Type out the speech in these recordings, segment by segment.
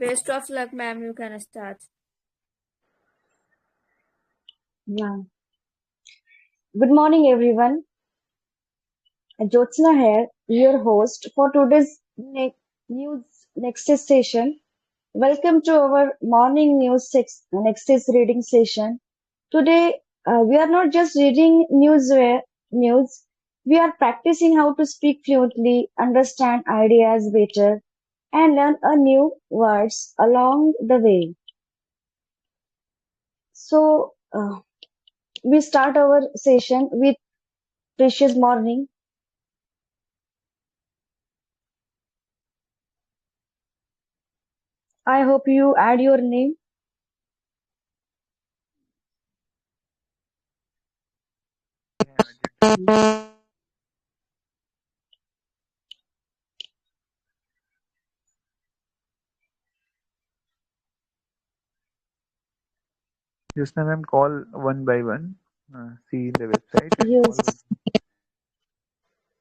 Best of luck, ma'am. You can start. Yeah. Good morning, everyone. Jyotsana here, your host for today's news Nexus session. Welcome to our morning Nexus reading session. Today, we are not just reading news. We are practicing how to speak fluently, understand ideas better, and learn a new words along the way. So, we start our session with precious morning. I hope you add your name. Jyotsana ma'am, call one by one. See in the website and call one. Yes,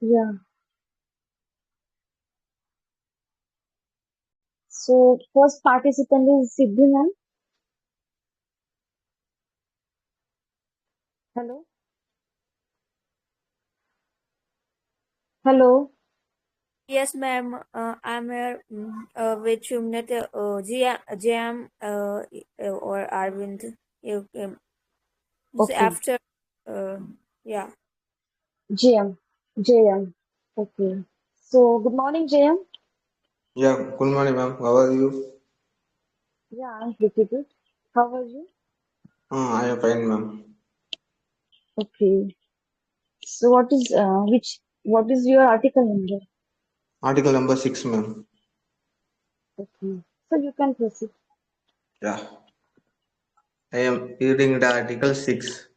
yeah. So first participant is Siddhi ma'am. Hello. Hello. Yes, ma'am. I'm here with Shumnat, GM, or Arvind. This Okay. after, uh, yeah. JM. JM. Okay. So good morning, JM. Yeah, good morning, ma'am. How are you? Yeah, I'm pretty good. How are you? I am fine, ma'am. Okay. So what is your article number? Article number 6, ma'am. Okay. So you can proceed. Yeah, I am reading the Article 6.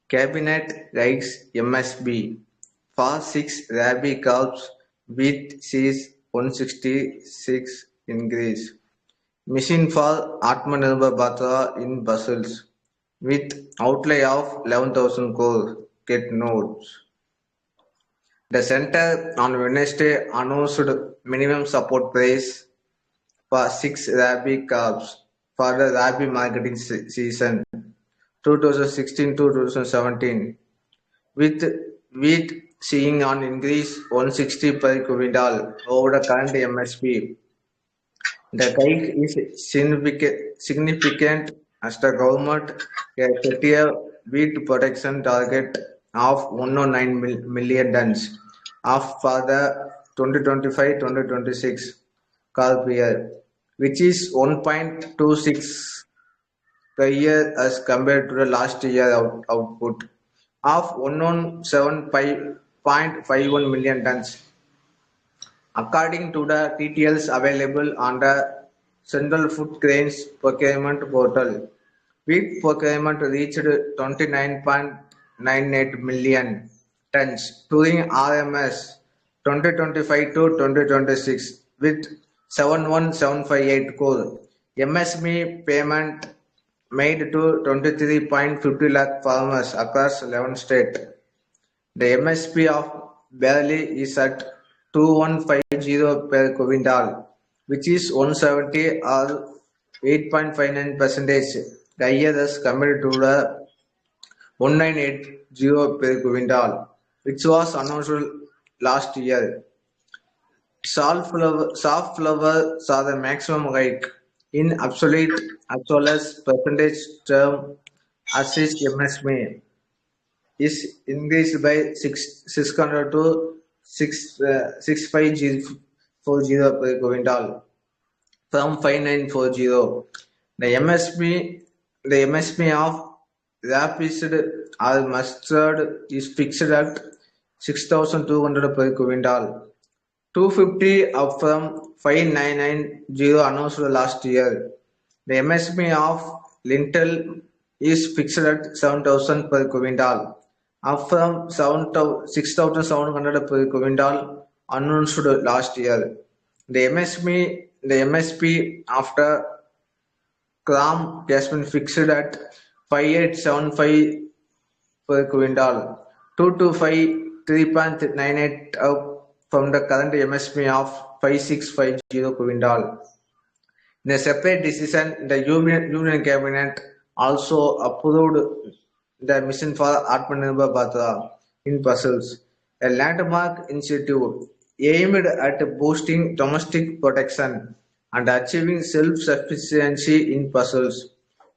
Cabinet writes MSB for 6 rabi calves with Cs 166 increase. Mission for Atmanirbhar Bharat in Brussels with outlay of 11,000 crore. Get notes. The center on Wednesday announced minimum support price for 6 rabi calves for the rabi marketing season 2016 to 2017, with wheat seeing an increase 160 per quintal over the current MSP. The hike is significant as the government has set a wheat production target of 109 million tons of for the 2025-2026 crop year, which is 1.26 per year as compared to the last year output of 107.51 million tons. According to the details available on the Central Food Grains Procurement Portal, wheat procurement reached 29.98 million tons during RMS 2025 to 2026 with 71,758 crore. MSP payment made to 23.50 lakh farmers across 11 states. The MSP of barley is at 2150 per quintal, which is 170 or 8.59% higher as compared to the 1980 per quintal, which was announced last year. Soft flour saw the maximum hike in absolute as well as percentage term as is MSP is increased by 600 to 6540 per quintal from 5940. The MSP of rapeseed or mustard is fixed at 6200 per quintal, 250 up from 5990 announced last year. The MSP of lintel is fixed at 7,000 per quintal, up from 6,700 per quintal announced last year. The MSP after gram has been fixed at 5875 per quintal, 225 3.98 up from the current MSP of 5650 quintal. In a separate decision, the Union Cabinet also approved the mission for Atmanirbhar Bharat in puzzles, a landmark initiative aimed at boosting domestic protection and achieving self-sufficiency in puzzles.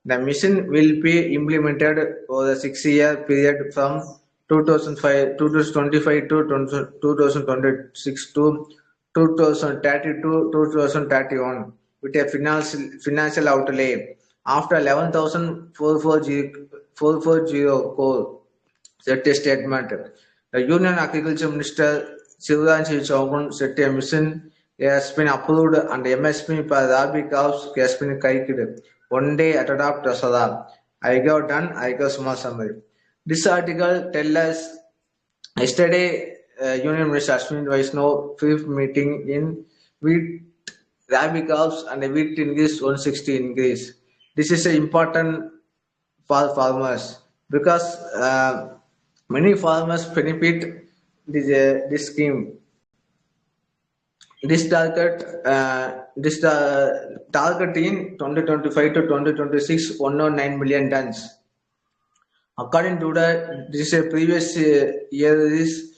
The mission will be implemented over a 6-year period from 2025 to 2026 to 2030 to 2031 with a financial outlay after 11,440 crore set a statement. The Union Agriculture Minister Shivraj Singh Chauhan set a mission has been approved and MSP per Rabi cows has been hiked. One day at Adap Dasada. I got done, I got small summary. This article tells us yesterday Union Minister Ashwin Vaishnaw fifth meeting in wheat Rabi cows and wheat increase 160 increase. This is important for farmers because many farmers benefit this scheme. This target in 2025 to 2026 109 million tons. According to this previous year is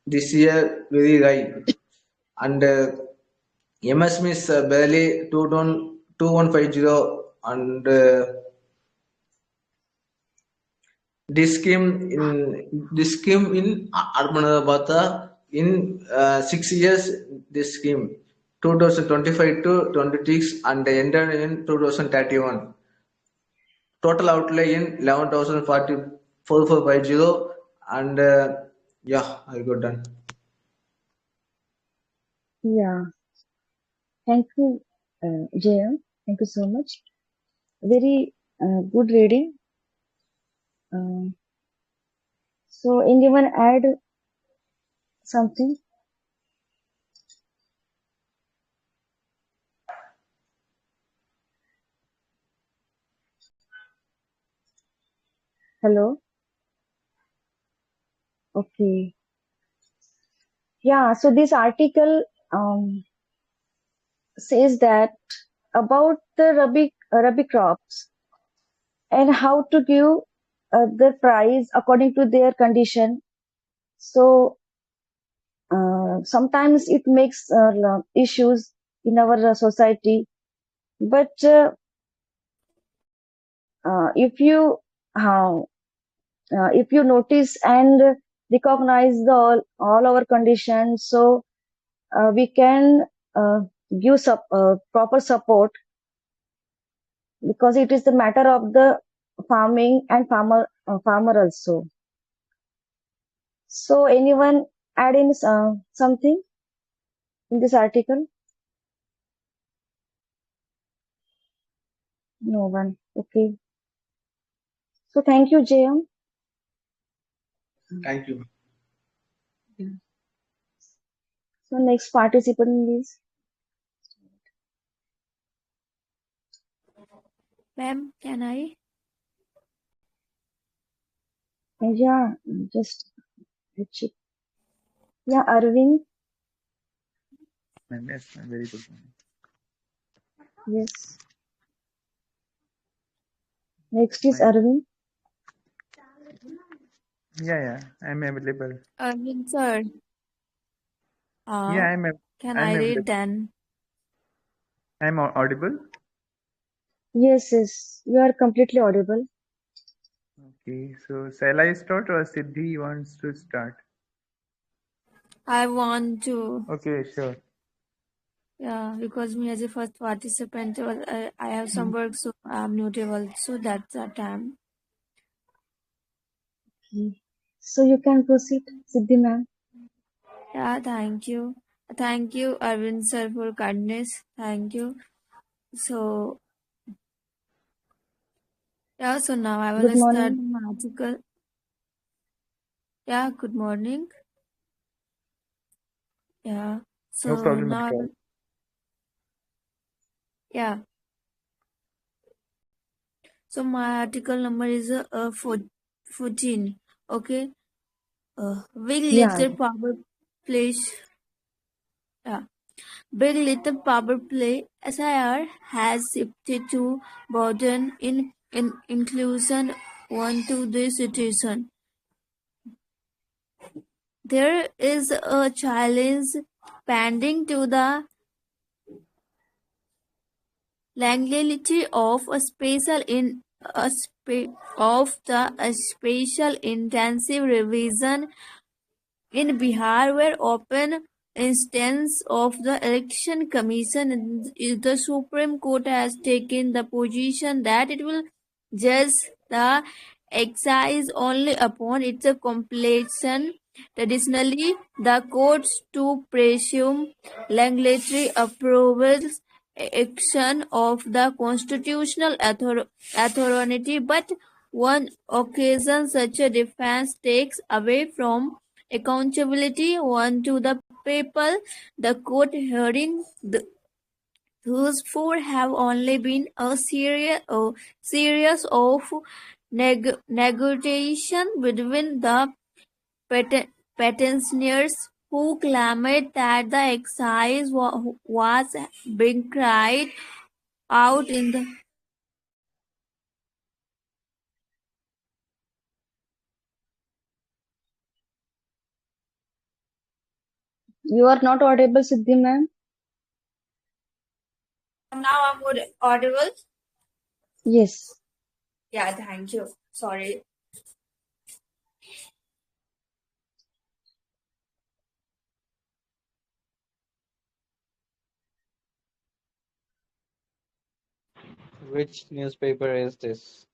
this year very high and MSM is barely 2150 and this scheme in Armanabata in 6 years. This scheme 2025 to 26 and ended in 2031. Total outlay in 11,04450 and yeah, I got done. Yeah, thank you, JM. Thank you so much. Very good reading. So, anyone add something? Hello? Okay. Yeah, so this article says that about the Rabi crops and how to give the price according to their condition. So sometimes it makes issues in our society, but uh, if you notice and recognize all our conditions, so we can give proper support because it is the matter of the farming and farmer also. So anyone add in something in this article? No one. Okay. So thank you, JM. Thank you. So next participant, please. Ma'am, can I? Yeah, just check. Yeah, Arvind. Yes, very good. Yes. Next is My, Arvind. yeah, I'm available. Sir. Yeah, Can I'm I available. read then? I'm audible. Yes, you are completely audible. Okay, so shall I start or Siddhi wants to start? I want to. Okay, sure. Yeah, because me as a first participant, I have some work, so I'm notable. So that's the time. Okay. So you can proceed, Siddhi ma'am. Yeah, thank you. Thank you, Arvind sir, for kindness. Thank you. So, yeah, so now I Good will start morning. my article. Yeah, good morning. Yeah, No so problem now at I all. will, yeah. So my article number is 14. Okay. We Yeah. little power place. Yeah. Big Little Power Play (SIR) has shifted to broaden inclusion onto this situation. There is a challenge pending to the legality of a special intensive revision in Bihar, where open instance of the Election Commission, the Supreme Court has taken the position that it will judge the exercise only upon its completion. Traditionally, the courts to presume regulatory approvals action of the constitutional authority, but one occasion such a defense takes away from accountability one to the people. The court hearing those four have only been a series of negotiation between the petitioners who claimed that the excise was being cried out in the You are not audible, Siddhi ma'am. now I'm audible. Yes. Yeah, thank you. Sorry. Which newspaper is this?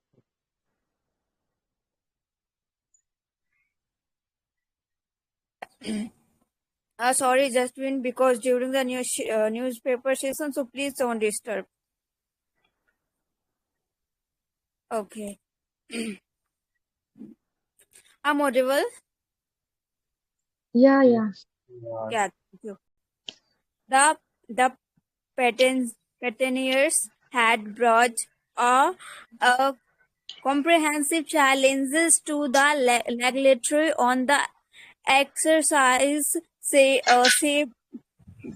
Sorry, Justin, because during the newspaper session, so please don't disturb. Okay. I'm audible? Yeah, yeah. Yes, you are. Yeah, thank you. The petitioners had brought a comprehensive challenges to the legislature on the exercise, say,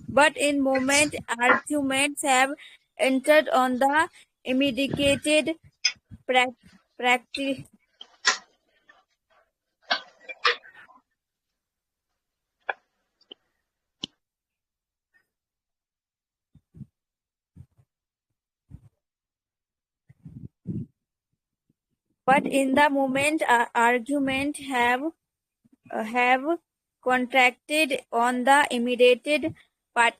but in moment arguments have entered on the immediate practice. But in the moment, argument have contracted on the immediate part,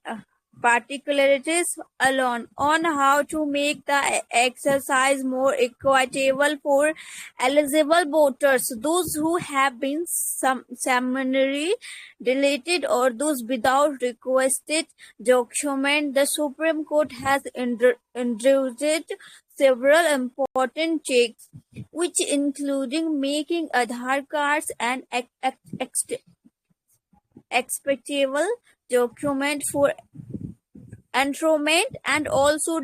particularities alone on how to make the exercise more equitable for eligible voters, those who have been summarily deleted or those without requested document. The Supreme Court has introduced several important checks, which including making Aadhaar cards and expectable document for enrollment, and also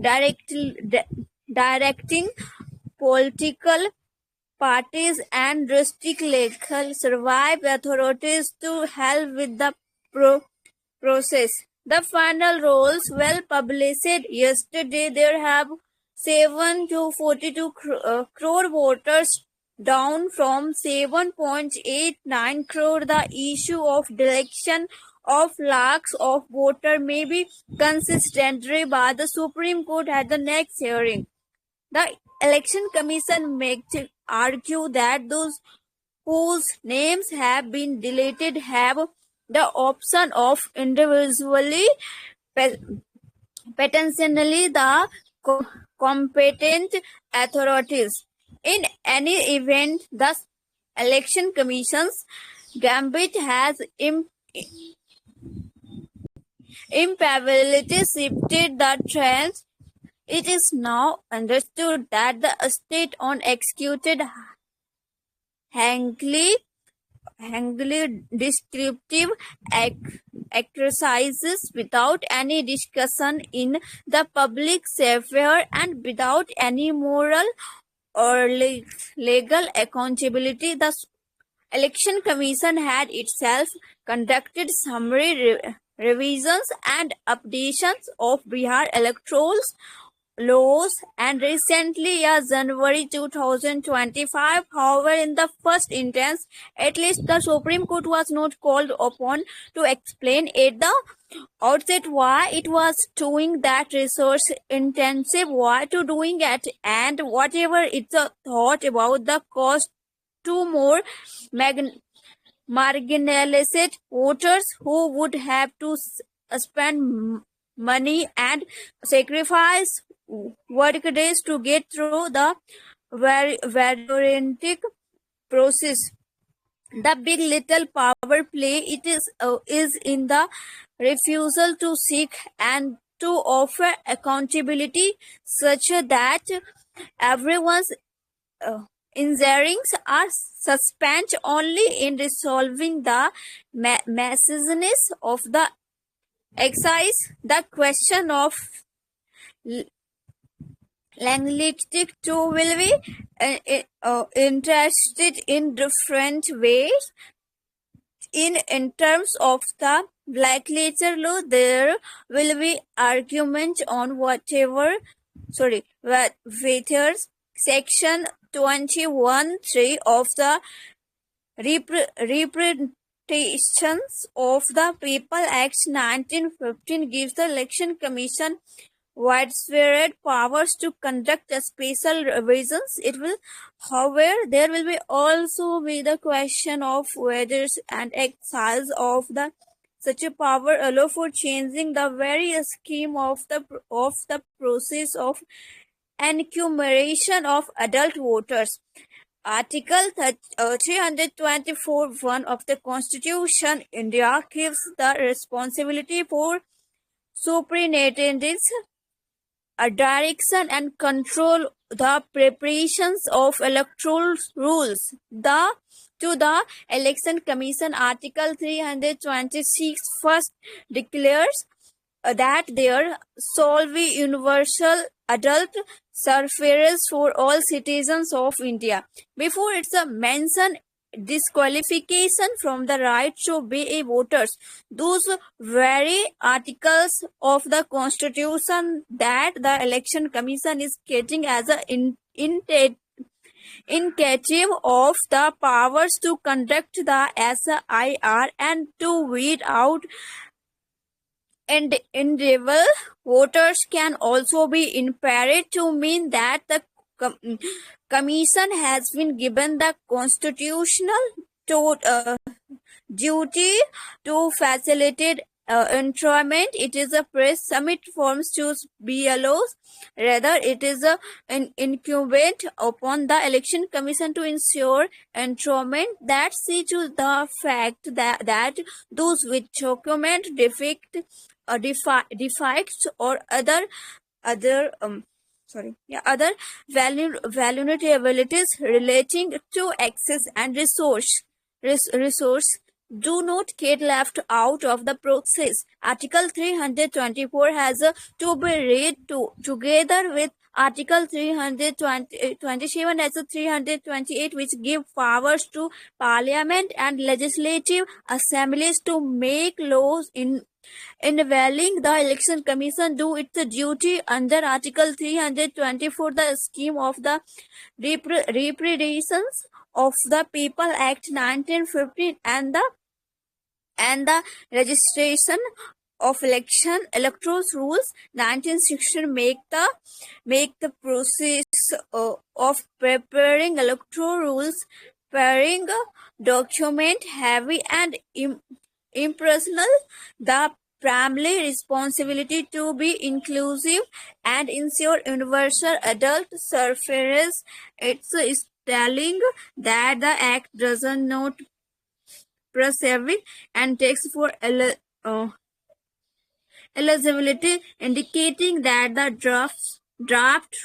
directing political parties and district legal service authorities to help with the process. The final rolls were published yesterday. There have 7 to 42 crore voters, down from 7.89 crore. The issue of deletion of lakhs of voters may be consistently by the Supreme Court at the next hearing. The Election Commission makes argue that those whose names have been deleted have the option of individually petitionally the competent authorities. In any event, the Election Commission's gambit has impalpably shifted the trend. It is now understood that the state on executed Hankly descriptive exercises without any discussion in the public sphere and without any moral or legal accountability. The Election Commission had itself conducted summary revisions and updations of Bihar electoral laws, and recently, January 2025. However, in the first instance, at least the Supreme Court was not called upon to explain at the outset why it was doing that resource intensive, why to doing it, and whatever it's a thought about the cost to more marginalized voters who would have to spend money and sacrifice work days to get through the bureaucratic process. The big little power play is in the refusal to seek and to offer accountability such that everyone's injuries are suspended only in resolving the messiness of the exercise. The question of linguistic too will be interested in different ways. In terms of the black letter law, there will be argument on whether section 21(3) of the Representations of the People Act 1915 gives the Election Commission widespread powers to conduct special revisions. It will, however, there will be also be the question of whether and exercise of the such a power allow for changing the very scheme of the process of enumeration of adult voters. Article 324(1) of the Constitution, India gives the responsibility for superintendents a direction and control the preparations of electoral rules. To the Election Commission, Article 326 first declares that there shall be universal adult suffrage for all citizens of India. Before it's a mention disqualification from the right to be a voters. Those very articles of the Constitution that the Election Commission is getting as a indicative of the powers to conduct the SIR and to weed out and individual voters can also be impaired to mean that the Commission has been given the constitutional duty to facilitate enrollment. It is a press submit forms to BLOs. Rather, it is incumbent upon the Election Commission to ensure enrollment that see to the fact that those with document defects or other vulnerabilities relating to access and resource do not get left out of the process. Article 324 has to be read together with Article 327 as 328, which give powers to Parliament and legislative assemblies to make laws in involving the Election Commission do its duty under Article 324, the scheme of the Representations of the People Act 1915 and the registration of electoral rules 1916 make the process of preparing electoral rules preparing document heavy and impersonal. The primary responsibility to be inclusive and ensure universal adult suffrage. It's telling that the act does not preserve and takes for eligibility, indicating that the draft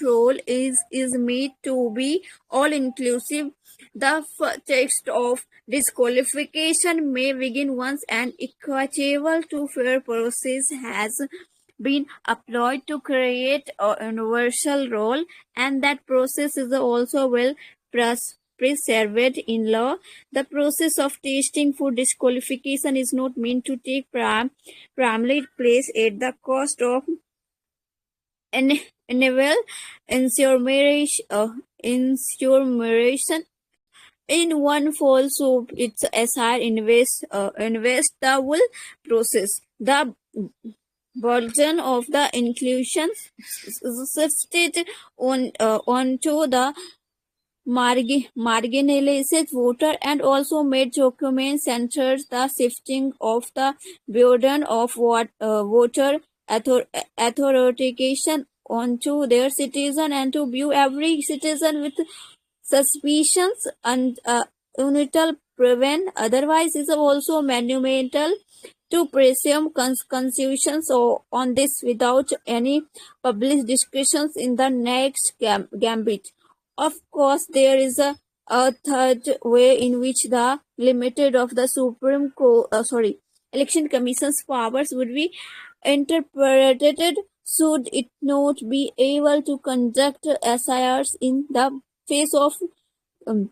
rule is made to be all-inclusive. The text of disqualification may begin once an equitable to fair process has been applied to create a universal role, and that process is also well preserved in law. The process of testing for disqualification is not meant to take primarily place at the cost of enable insurmeration in one fall, so it's a SR investable process. The burden of the inclusion shifted onto the marginalized voter and also made document centers the shifting of the burden of what voter authentication onto their citizen and to view every citizen with suspicions and unital prevent otherwise is also monumental to presume constitutions on this without any public discussions in the next gambit. Of course, there is a third way in which the limited of the Election Commission's powers would be interpreted should it not be able to conduct SIRs in the face of um,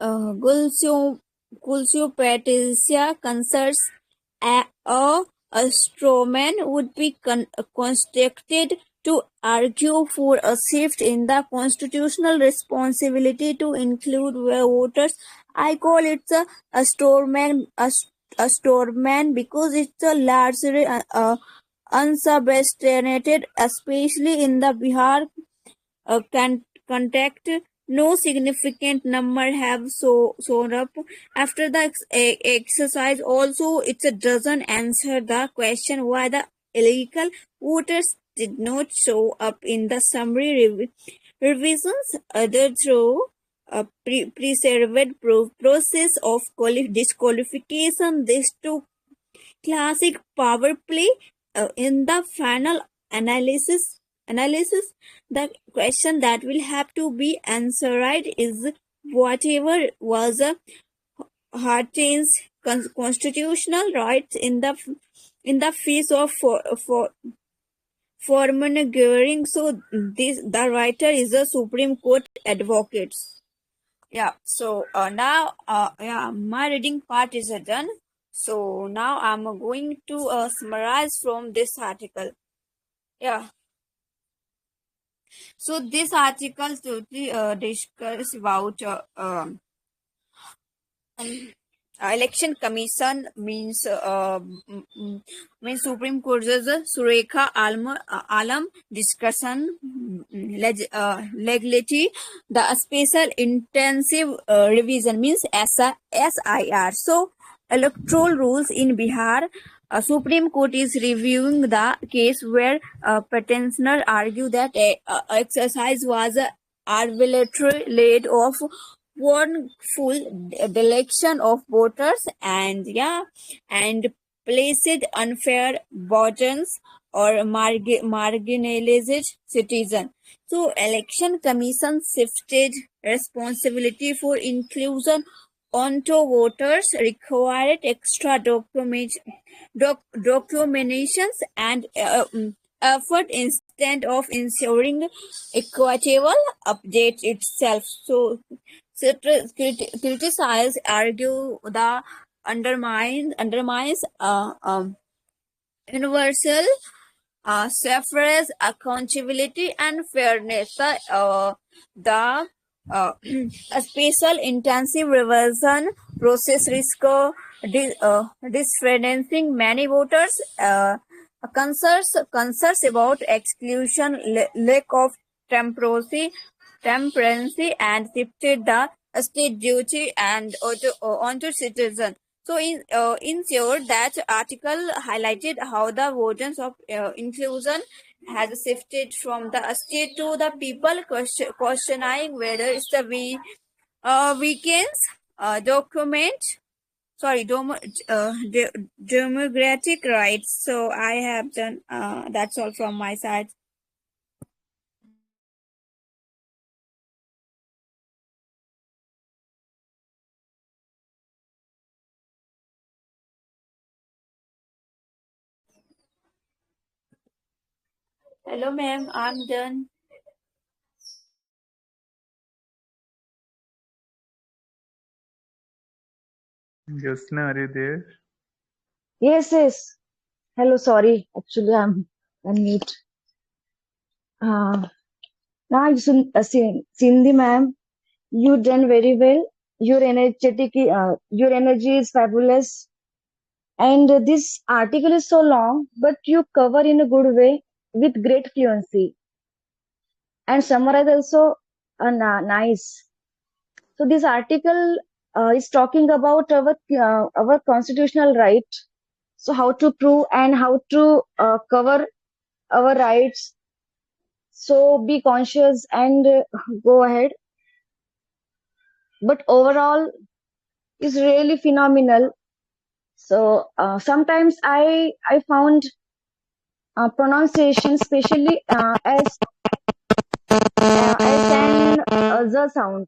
Gulsio Patricia concerns a strawman would be constructed to argue for a shift in the constitutional responsibility to include voters. I call it a strawman, a strawman because it's a largely unsubstantiated, especially in the Bihar contact. No significant number have shown up after the exercise. Also, it doesn't answer the question why the illegal voters did not show up in the summary revisions other through a preserved process of disqualification. These two classic power play in the final analysis. The question that will have to be answered is whatever was a Hartin's constitutional rights in the face of forming. So this the writer is a Supreme Court advocate. Yeah, so now my reading part is done. So now I'm going to summarize from this article. Yeah, so this article totally discuss about election commission means Supreme Court Judge Surekha Alam discussion legality. The special intensive revision means SIR. So electoral rules in Bihar. Supreme Court is reviewing the case where petitioner argue that exercise was arbitrary laid off one full election of voters and placed unfair burdens or marginalized citizen. So election commission shifted responsibility for inclusion onto voters, required extra documentations and effort instead of ensuring equitable update itself. So criticize argue the undermines universal suffrage, accountability, and fairness. The a special intensive revision process risk disfranchising many voters. Concerns about exclusion, lack of temperancy, and shifted the state duty and onto citizen. So, in short, that article highlighted how the burdens of inclusion has shifted from the state to the people, questioning whether it's the weekends document. Sorry, democratic rights. So I have done. That's all from my side. Hello, ma'am. I'm done. Jyotsana, are you there? Yes, yes. Hello, sorry. Actually, I'm unmute. Uh, Cindy ma'am, you done very well. Your energy is fabulous. And this article is so long, but you cover in a good way with great fluency and summarize also nice. So this article is talking about our constitutional right. So how to prove and how to cover our rights. So be conscious and go ahead. But overall, is really phenomenal. So sometimes I found pronunciation, especially s and z sound,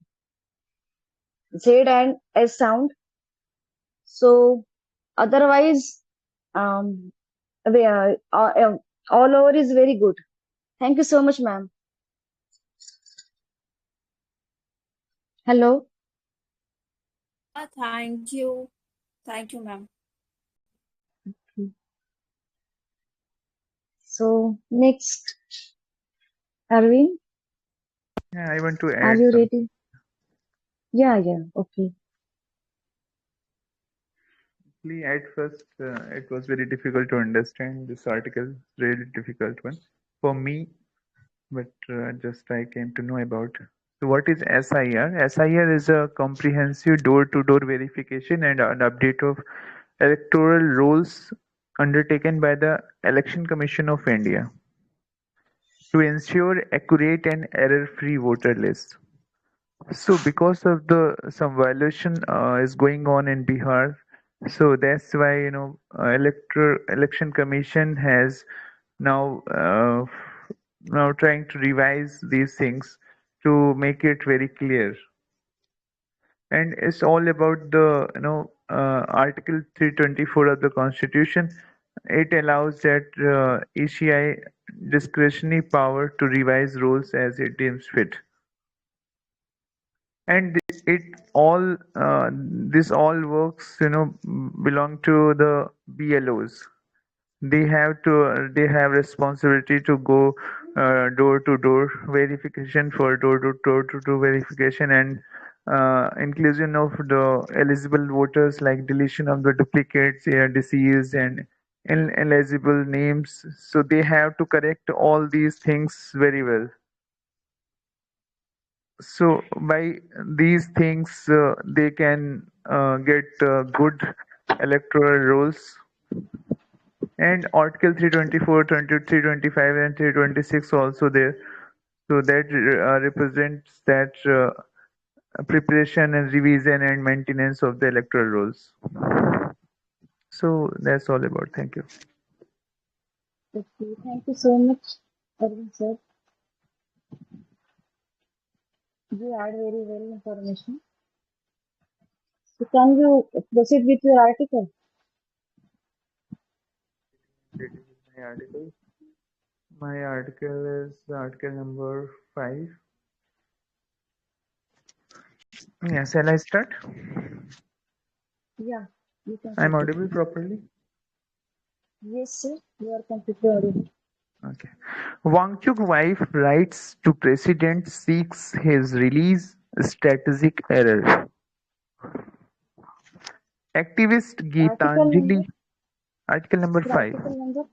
z and s sound. So otherwise, um, we are, all over is very good. Thank you so much, ma'am. Hello. Thank you. Thank you, ma'am. So next, Arvind, Yeah, I want to are add you some. ready? Yeah, yeah. Okay. Actually, at first, it was very difficult to understand this article. Really difficult one for me, but just I came to know about. So, what is SIR? SIR is a comprehensive door-to-door verification and an update of electoral rolls undertaken by the Election Commission of India to ensure accurate and error-free voter lists. So because of the some violation is going on in Bihar, so that's why election commission has now now trying to revise these things to make it very clear. And it's all about the Article 324 of the Constitution. It allows that ECI discretionary power to revise rules as it deems fit. And this all works belong to the BLOs. They have responsibility to go door to door verification for door to door verification and inclusion of the eligible voters, like deletion of the duplicates, deceased and ineligible names. So they have to correct all these things very well. So by these things, they can get good electoral rolls. And Article 324, 325, and 326 also there. So that represents that preparation and revision and maintenance of the electoral rolls. So that's all about. Thank you. Okay. Thank you so much, Arvind sir. You add very well information. So can you proceed with your article? My article. My article is article number 5. Yeah, shall I start? Yeah, you can I'm proceed. audible properly? Yes, sir. You are completely audible. Okay. Wangchuk wife writes to president seeks his release. Strategic error. Activist Article number? Geetanjali. Article number Sir, 5. article number?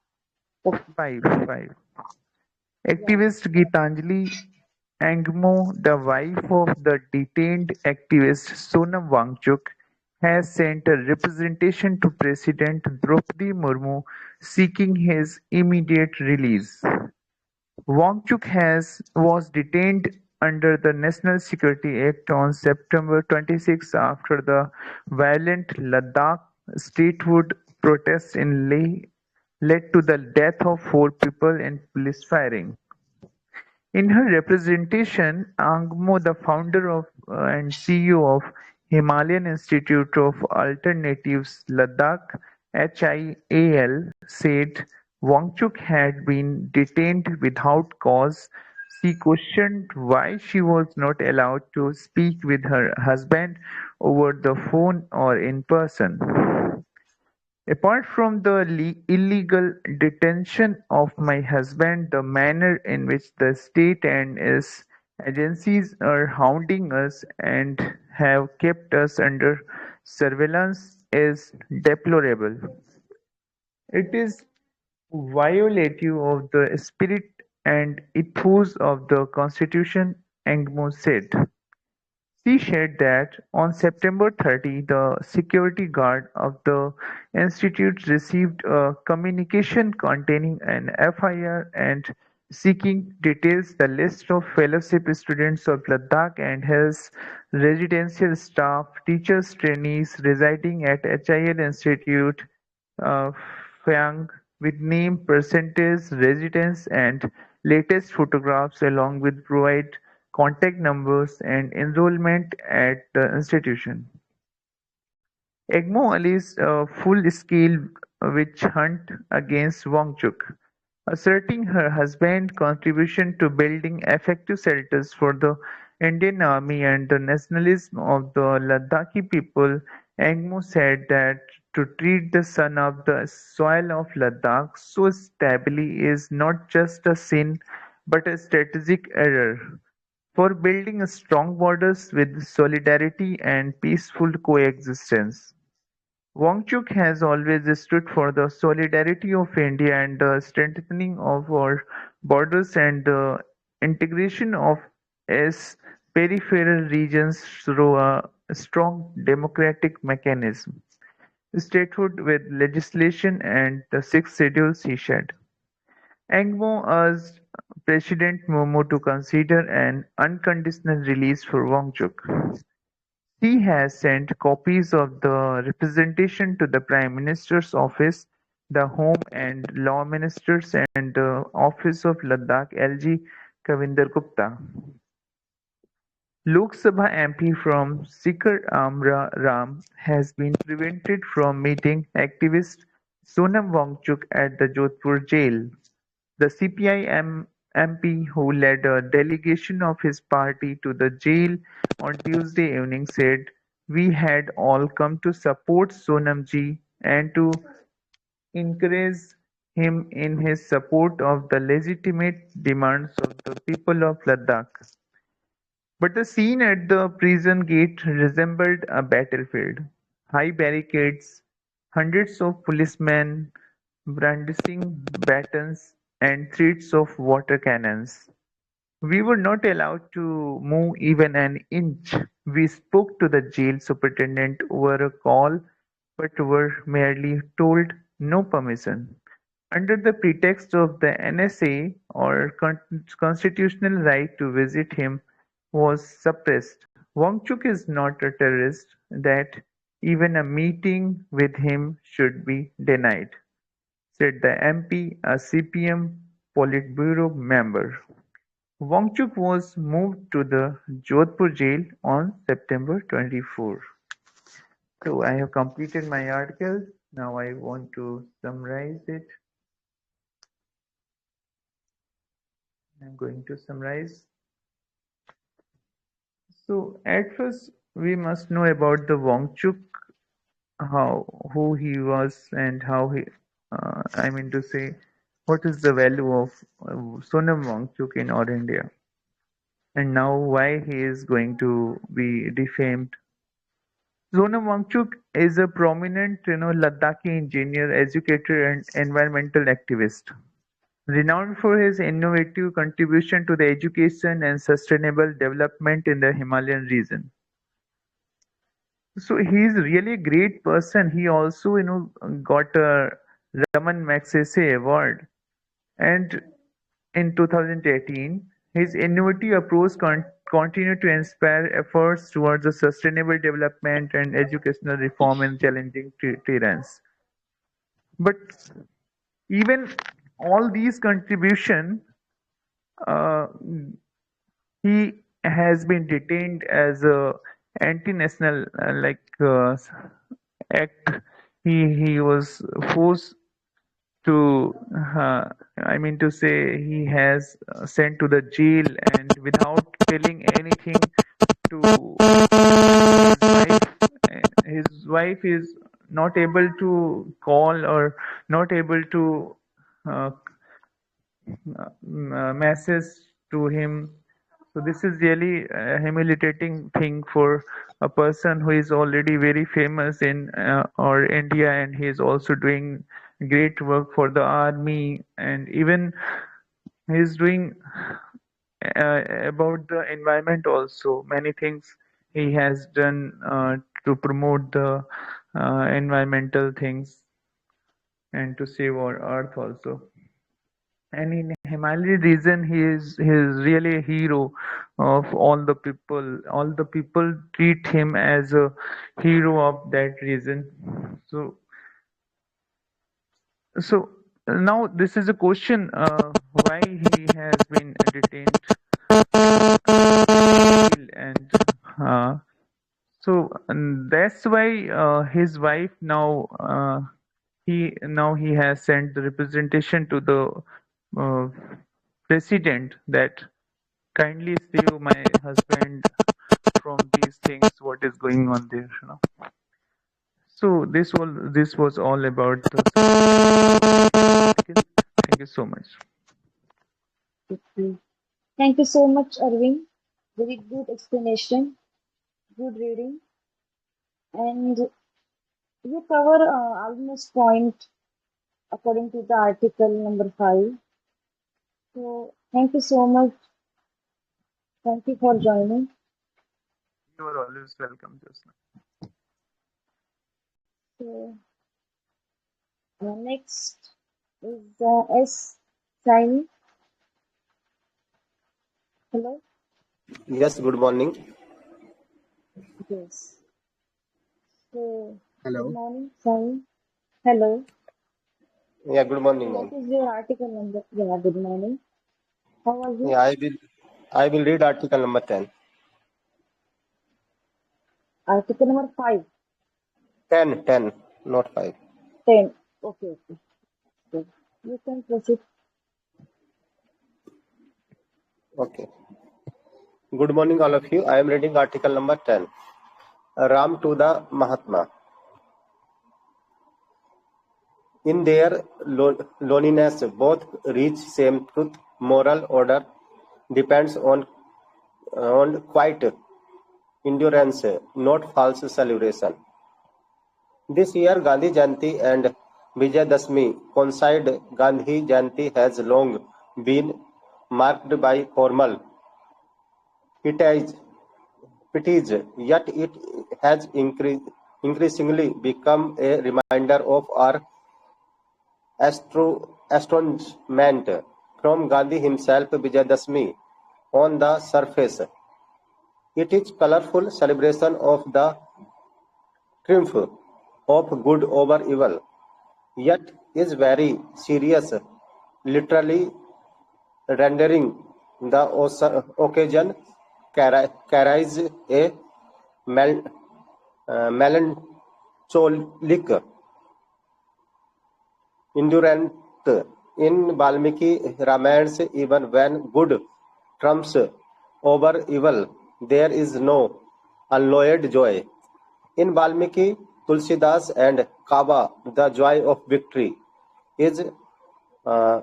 Okay. 5. 5. Yeah. Activist Geetanjali Angmo, the wife of the detained activist Sonam Wangchuk, has sent a representation to President Draupadi Murmu seeking his immediate release. Wangchuk was detained under the National Security Act on September 26 after the violent Ladakh statehood protests in Leh led to the death of 4 people in police firing. In her representation, Angmo, the founder and CEO of Himalayan Institute of Alternatives Ladakh (HIAL), said Wangchuk had been detained without cause She questioned why she was not allowed to speak with her husband over the phone or in person. Apart from the illegal detention of my husband, the manner in which the state and its agencies are hounding us and have kept us under surveillance is deplorable. It is violative of the spirit and ethos of the Constitution, Engmo said. She said that on September 30, the security guard of the institute received a communication containing an FIR and seeking details the list of fellowship students of Ladakh and his residential staff, teachers, trainees residing at HIL Institute, uh, Phang, with name, percentage, residence, and latest photographs, along with provide contact numbers and enrollment at the institution. Egmo alleged a full-scale witch hunt against Wangchuk, asserting her husband's contribution to building effective shelters for the Indian Army and the nationalism of the Ladakhi people. Engmo said that to treat the son of the soil of Ladakh so stably is not just a sin but a strategic error for building strong borders with solidarity and peaceful coexistence. Wangchuk has always stood for the solidarity of India and the strengthening of our borders and the integration of its peripheral regions through a strong democratic mechanism, statehood with legislation and the sixth schedule, he said. Angmo urged President Momo to consider an unconditional release for Wangchuk. She has sent copies of the representation to the Prime Minister's office, the Home and Law Ministers and the Office of Ladakh LG Kavinder Gupta. Lok Sabha MP from Sikar Amra Ram has been prevented from meeting activist Sonam Wangchuk at the Jodhpur jail. The CPI MP who led a delegation of his party to the jail on Tuesday evening said, "We had all come to support Sonamji and to encourage him in his support of the legitimate demands of the people of Ladakh." But the scene at the prison gate resembled a battlefield. High barricades, hundreds of policemen brandishing batons, and threats of water cannons. We were not allowed to move even an inch. We spoke to the jail superintendent over a call, but were merely told no permission. Under the pretext of the NSA, or constitutional right to visit him was suppressed. Wangchuk is not a terrorist that even a meeting with him should be denied, said the MP, a CPM Politburo member. Wangchuk was moved to the Jodhpur jail on September 24. So I have completed my article. Now I want to summarize it. I'm going to summarize. So at first we must know about the Wangchuk, how who he was and how he. I mean to say, what is the value of Sonam Wangchuk in our India, and now why he is going to be defamed. Sonam Wangchuk is a prominent, Ladakhi engineer, educator, and environmental activist. Renowned for his innovative contribution to the education and sustainable development in the Himalayan region. So he's really a great person. He also, got a Raman Magsaysay Award. And in 2018, his innovative approach continued to inspire efforts towards the sustainable development and educational reform in challenging terrains. But even all these contributions, uh, he has been detained as a anti-national act. He was forced to I mean to say he has sent to the jail, and without telling anything to his wife. His wife is not able to call or not able to uh, message to him. So this is really a humiliating thing for a person who is already very famous in or India, and he is also doing great work for the army, and even he is doing about the environment also. Many things he has done to promote the environmental things and to save our earth also. And in Himalayan region, he is really a hero of all the people. All the people treat him as a hero of that region. So now this is a question: why he has been detained and that's why his wife now he has sent the representation to the uh, president that kindly save my husband from these things what is going on there. So this was all about the article. Thank you so much. Okay. Thank you so much, Arvind. Very good explanation, good reading, and you cover almost point according to the article number 5. So thank you so much. Thank you for joining. You are always welcome, Jyotsana. So next is S. Saini. Hello. Yes, good morning. Yes. So good Hello. morning, Saini. Hello. Yeah, good So morning, what ma'am. is your article number? Yeah, good morning. How are you? Yeah, I will read article number 10. Article number 5. 10, not 5. 10. Okay, okay. Good. You can proceed. Okay. Good morning, all of you. I am reading article number 10. Ram to the Mahatma. In their loneliness, both reach same truth. Moral order depends on quiet endurance, not false celebration. This year, Gandhi Jayanti and Vijayadashmi coincide. Gandhi Jayanti has long been marked by formal pities, yet it has increasingly become a reminder of our astonishment. From Gandhi himself, Vijayadashmi, on the surface, it is colorful celebration of the triumph of good over evil, yet is very serious, literally rendering the occasion carries a melancholic endurance. In Valmiki Ramayana, even when good trumps over evil, there is no unalloyed joy. In Valmiki, Tulsidas and Kava, the joy of victory is uh,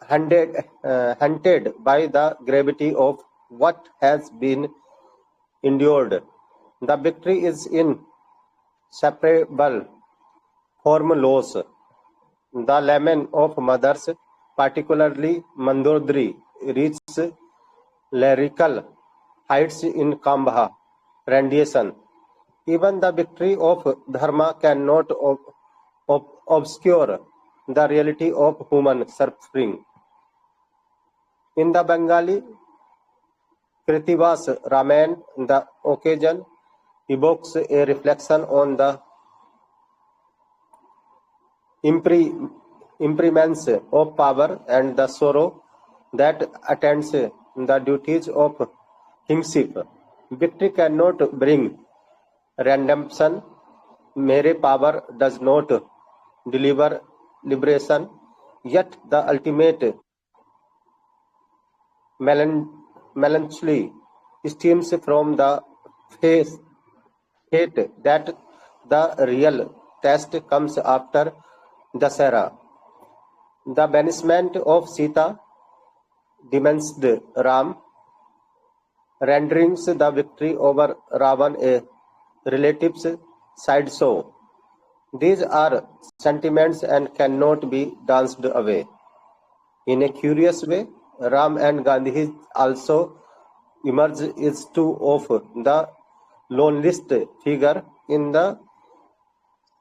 hunted by the gravity of what has been endured. The victory is inseparable from loss. The lament of mothers, particularly Mandodari, reaches lyrical heights in Kambha rendition. Even the victory of Dharma cannot obscure the reality of human suffering. In the Bengali Krittivas Ramayana, the occasion evokes a reflection on the impermanence of power and the sorrow that attends the duties of kingship. Victory cannot bring redemption. Mere power does not deliver liberation. Yet the ultimate melancholy stems from the fate that the real test comes after Dasara. The banishment of Sita diminished Ram, rendering the victory over Ravan a relative's sideshow. These are sentiments and cannot be danced away. In a curious way, Ram and Gandhi also emerge as two of the loneliest figure in the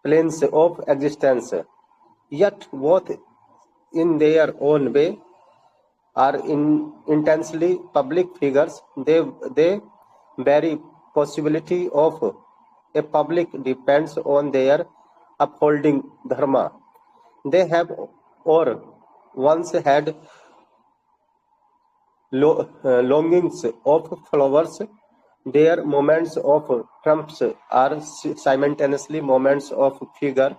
planes of existence. Yet both in their own way are intensely public figures. They very possibility of a public depends on their upholding dharma. They have or once had longings of flowers. Their moments of trumps are simultaneously moments of figure,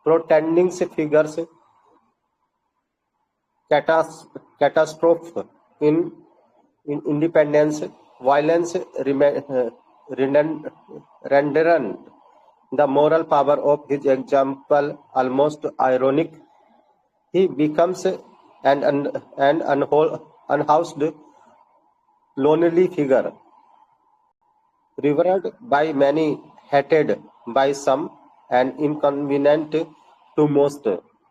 pretending figures, catastrophe in independence, violence rendering the moral power of his example almost ironic. He becomes an unhoused, lonely figure, revered by many, hated by some, and inconvenient to most.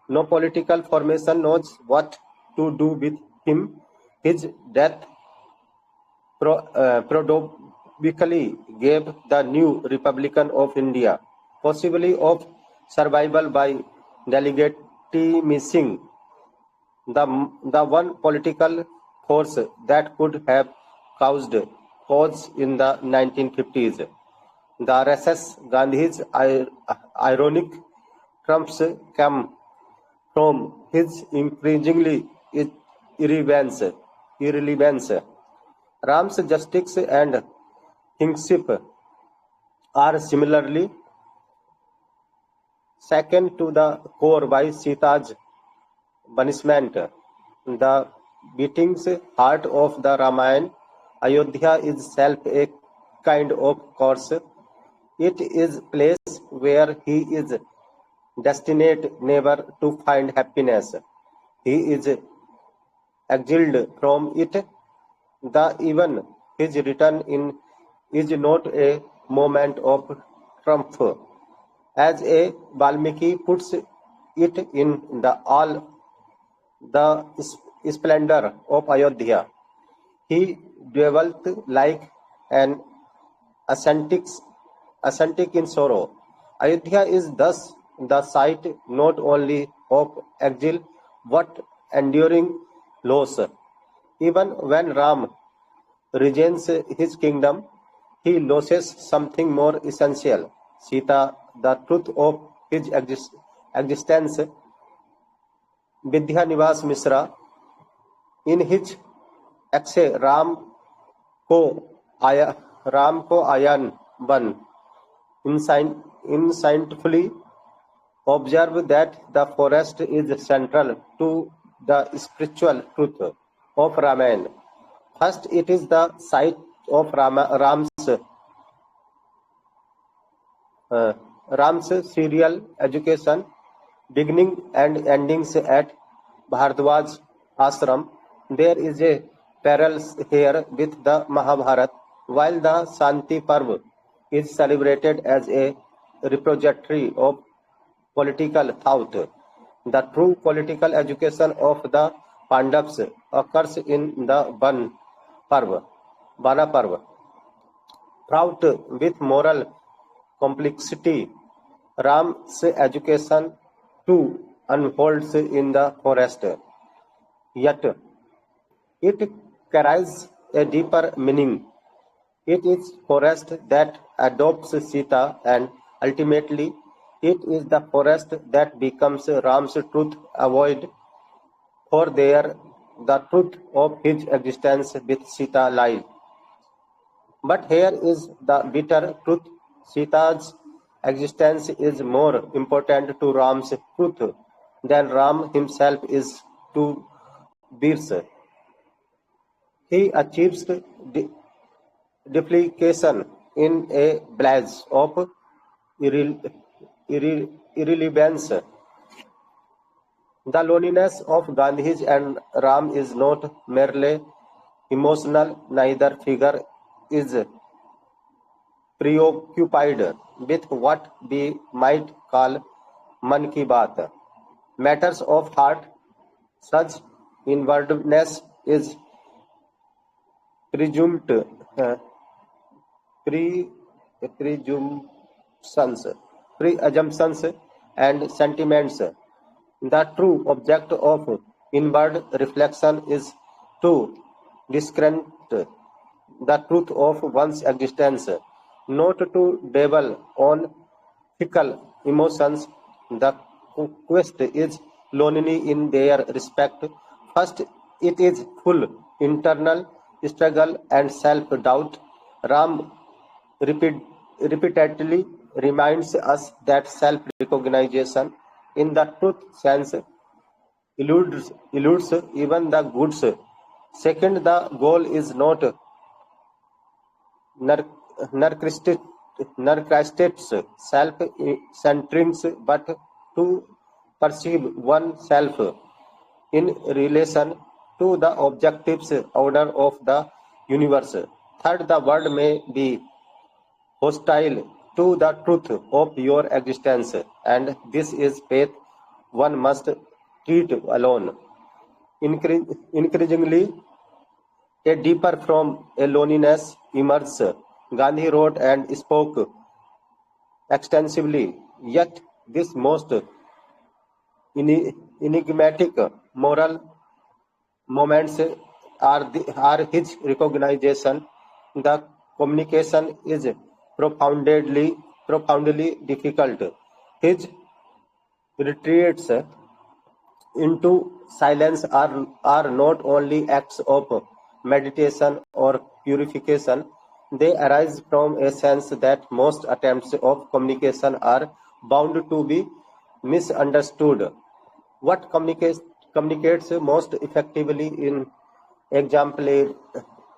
No political formation knows what to do with him. His death probably gave the new Republican of India possibility of survival by delegitimizing the one political force that could have caused chaos in the 1950s. The RSS Gandhi's ironic trumps came from his increasingly irrelevance. Ram's justice and kingship are similarly shaken to the core by Sita's banishment. The beating heart of the Ramayana, Ayodhya is self a kind of course. It is place where he is destined never to find happiness. He is exiled from it. The even his return in is not a moment of triumph. As a Valmiki puts it in the splendor of Ayodhya, he dwelt like an ascetic in sorrow. Ayodhya is thus the site not only of exile but enduring loss. Even when Ram regains his kingdom, he loses something more essential, Sita, the truth of his existence. Vidya Nivas Misra, in his essay को राम को ion बन insightfully observe that the forest is central to the spiritual truth of Ramayana. First, it is the site of Ram's serial education, beginning and endings at Bhardwaj ashram. There is a parallel here with the Mahabharata, while the Shanti Parv is celebrated as a repository of political thought. The true political education of the Pandavas occurs in the Bana Parva. Fraught with moral complexity, Ram's education too unfolds in the forest. Yet, it carries a deeper meaning. It is forest that adopts Sita, and ultimately it is the forest that becomes Ram's truth avoid, for there the truth of his existence with Sita lies. But here is the bitter truth: Sita's existence is more important to Ram's truth than Ram himself is to bears. He achieves duplication in a blaze of irrelevance. The loneliness of Gandhi and Ram is not merely emotional, neither figure is preoccupied with what we might call man ki baat. Matters of heart, such inwardness is presumed pre presumptions, preassumptions and sentiments. The true object of inward reflection is to discern the truth of one's existence, not to dwell on fickle emotions. The quest is lonely in their respect. First, it is full internal struggle and self-doubt. Ram repeat, repeatedly reminds us that self-recognition in the truth sense eludes even the goods. Second, the goal is not narcissistic self-centering, but to perceive oneself in relation to the objective order of the universe. Third, the world may be hostile to the truth of your existence, and this is faith one must treat alone. Increasingly, a deeper from a loneliness emerges. Gandhi wrote and spoke extensively, yet this most enigmatic moral moments are his recognition. The communication is profoundly difficult. His retreats into silence are not only acts of meditation or purification, they arise from a sense that most attempts of communication are bound to be misunderstood. What communicates most effectively in exemplary,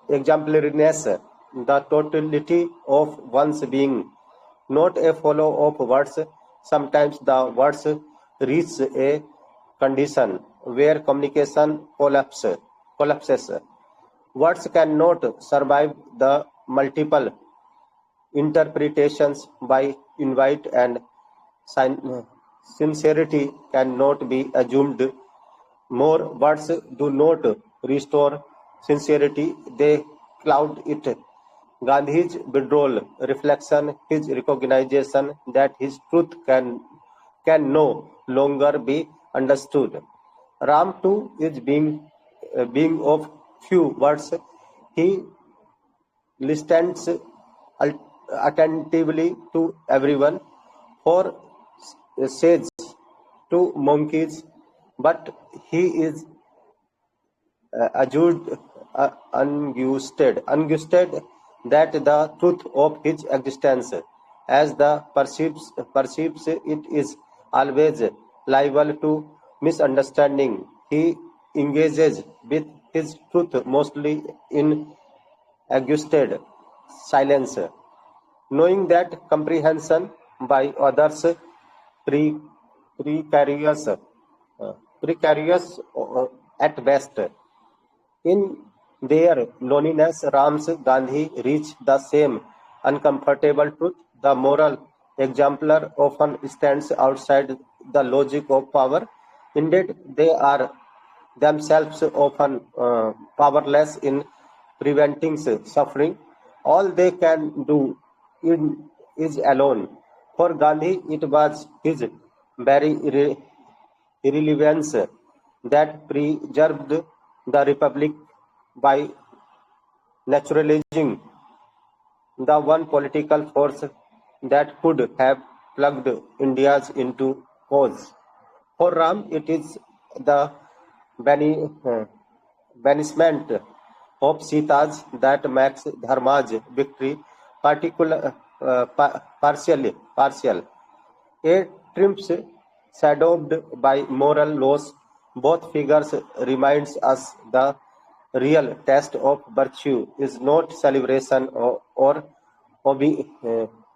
exemplariness, the totality of one's being, not a flow of words. Sometimes the words reach a condition where communication collapses. Words cannot survive the multiple interpretations by invite, and sincerity cannot be assumed. More words do not restore sincerity, they cloud it. Gandhi's withdrawal reflection his recognition that his truth can no longer be understood. Ram too is being of few words. He listens attentively to everyone, for sage to monkeys, but he is adjured ungusted that the truth of his existence, as the perceives it, is always liable to misunderstanding. He engages with his truth mostly in adjusted silence, knowing that comprehension by others pre- precarious, precarious at best. In their loneliness, Rams Gandhi reached the same uncomfortable truth. The moral exemplar often stands outside the logic of power. Indeed, they are themselves often powerless in preventing suffering. All they can do is alone. For Gandhi, it was his very irrelevance that preserved the republic by naturalizing the one political force that could have plugged India's into cause. For Ram, it is the banishment of Sita's that makes Dharma's victory partial. A triumph shadowed by moral loss. Both figures reminds us the real test of virtue is not celebration or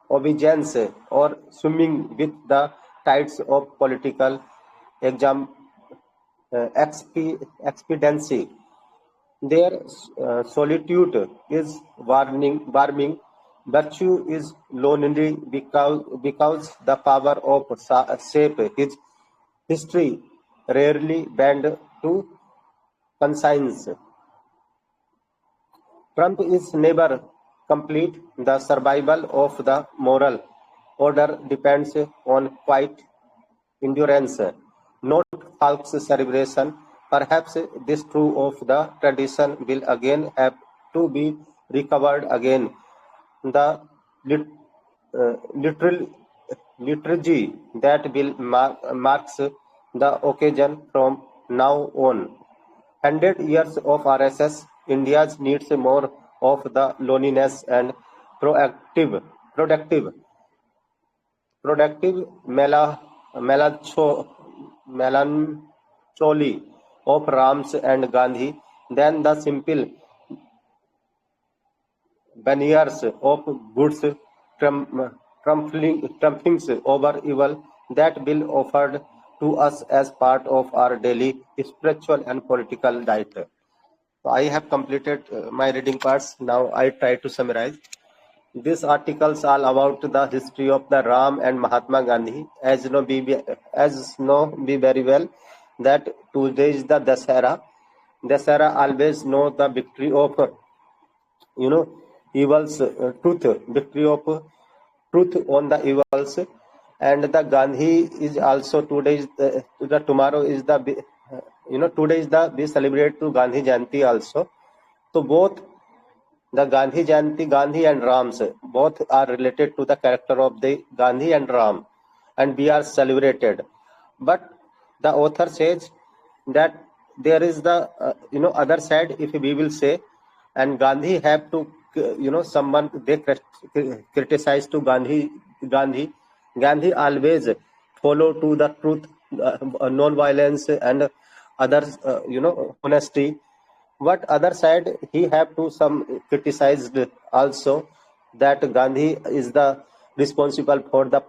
obedience or swimming with the tides of political exam, expediency. Their solitude is warming. Virtue is lonely because the power of shape his history rarely bend to conscience. Trump is never complete. The survival of the moral order depends on quiet endurance, not false celebration. Perhaps this true of the tradition will again have to be recovered again. The literal liturgy that will marks the occasion from now on. 100 years of RSS, India needs more of the loneliness and productive productive melancholy of Rams and Gandhi than the simple veneers of goods triumphings over evil that will offered to us as part of our daily spiritual and political diet. So I have completed my reading parts. Now I try to summarize. This article is all about the history of the Ram and Mahatma Gandhi. As you know, be very well that today is the Dasara. Dasara always know the victory of evil's victory of truth on the evils, and the Gandhi is also today is the tomorrow is the today is the we celebrate to Gandhi Jayanti also. So both the Gandhi Jayanti, Gandhi and Rams, both are related to the character of the Gandhi and Ram, and we are celebrated. But the author says that there is the other side, if we will say, and Gandhi have to someone they criticize to Gandhi always follow to the truth, non-violence and others honesty. But other side he have to some criticized also that Gandhi is the responsible for the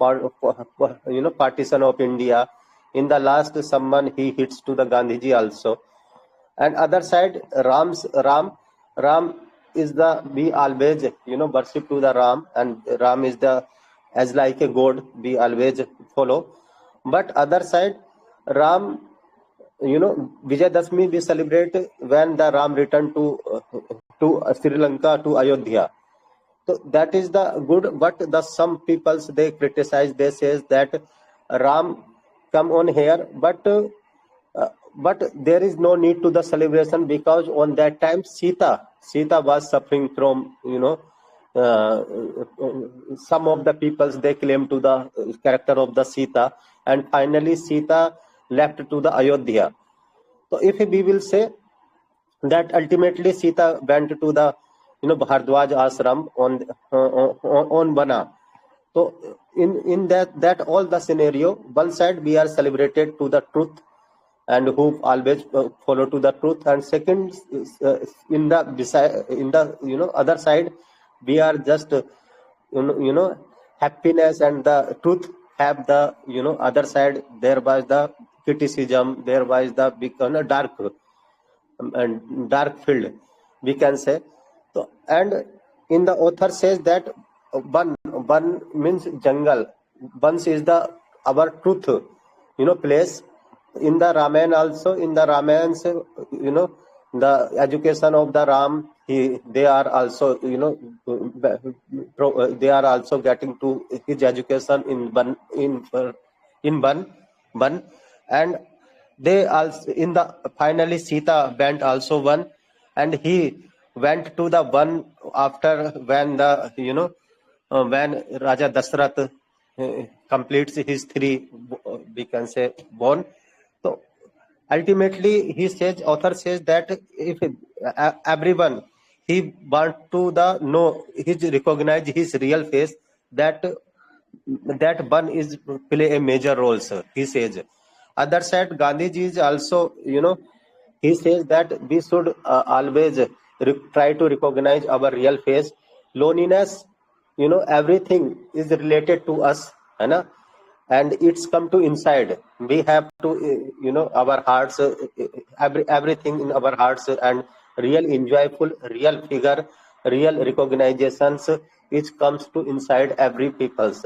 partition of India. In the last someone he hits to the Gandhiji also. And other side Ram is the we always worship to the Ram, and Ram is the as like a god we always follow. But other side Ram, Vijayadashmi we celebrate when the Ram returned to Sri Lanka, to Ayodhya. So that is the good, but the some peoples they criticize, they says that Ram come on here, but there is no need to the celebration because on that time Sita was suffering from some of the peoples they claim to the character of the Sita, and finally Sita left to the Ayodhya. So if we will say that ultimately Sita went to the Bhardwaj ashram on Bana. So in that all the scenario, one side we are celebrated to the truth and who always follow to the truth, and second in the other side we are just happiness and the truth have the other side. There was the criticism, there was the big dark field we can say. So and in the author says that one means jungle, once is the our truth place. In the Ramayana also, in the Ramayans the education of the Ram, they are also they are also getting to his education in one, and they also in the finally Sita went also one, and he went to the one after when the when Raja Dasrath completes his three we can say born. So ultimately he says, author says that if everyone he want to the know his recognize his real face, that that one is play a major role, sir. He says. Other side, Gandhiji is also, he says that we should always try to recognize our real face. Loneliness, everything is related to us, है and it's come to inside. We have to, our hearts, everything in our hearts, and real enjoyable, real figure, real recognitions, it comes to inside every people's.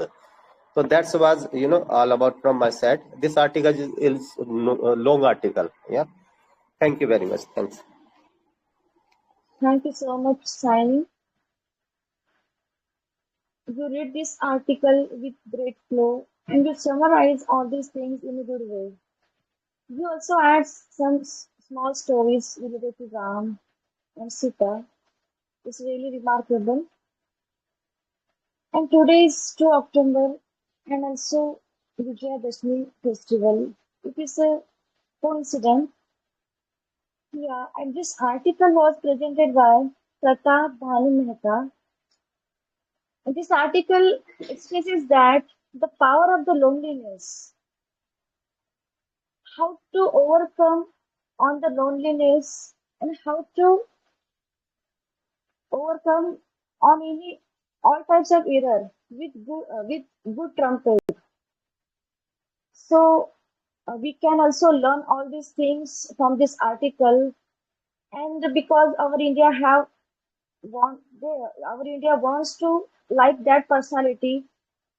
So that's was all about from my side. This article is a long article. Yeah. Thank you very much. Thanks. Thank you so much, Saini. You read this article with great flow and you summarize all these things in a good way. You also add some small stories related to Ram and Sita. It's really remarkable. And today is 2 October and also Vijayadashmi festival. It is a coincidence. Yeah, and this article was presented by Pratap Bhanu Mehta. And this article expresses that the power of the loneliness, how to overcome on the loneliness and how to overcome on any all types of error with good trumpet. So we can also learn all these things from this article. And because our India our India wants to like that personality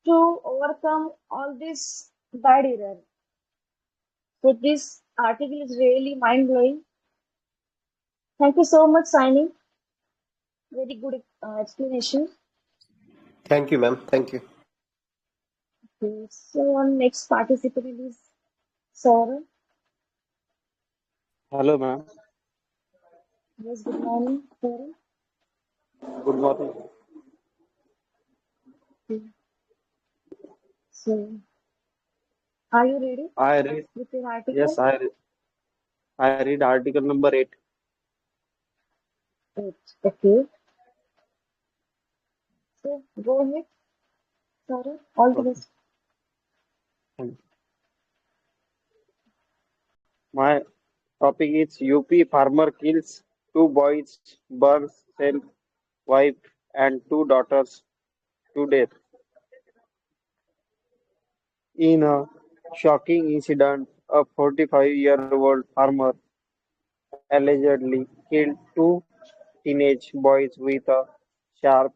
to overcome all this bad error. So this article is really mind blowing. Thank you so much, signing. Very good explanation. Thank you, ma'am. Thank you. Okay, so our next participant is Saurabh. Hello, ma'am. Yes, good morning, Saurabh. Good morning. Okay. So, are you ready I read, with your yes, article? I read article number 8. Right. Okay. So, go ahead, Saurabh. All the Okay. best. Thank you. My topic is UP farmer kills two boys, burns self, wife, and two daughters to death. In a shocking incident, a 45-year-old farmer allegedly killed two teenage boys with a sharp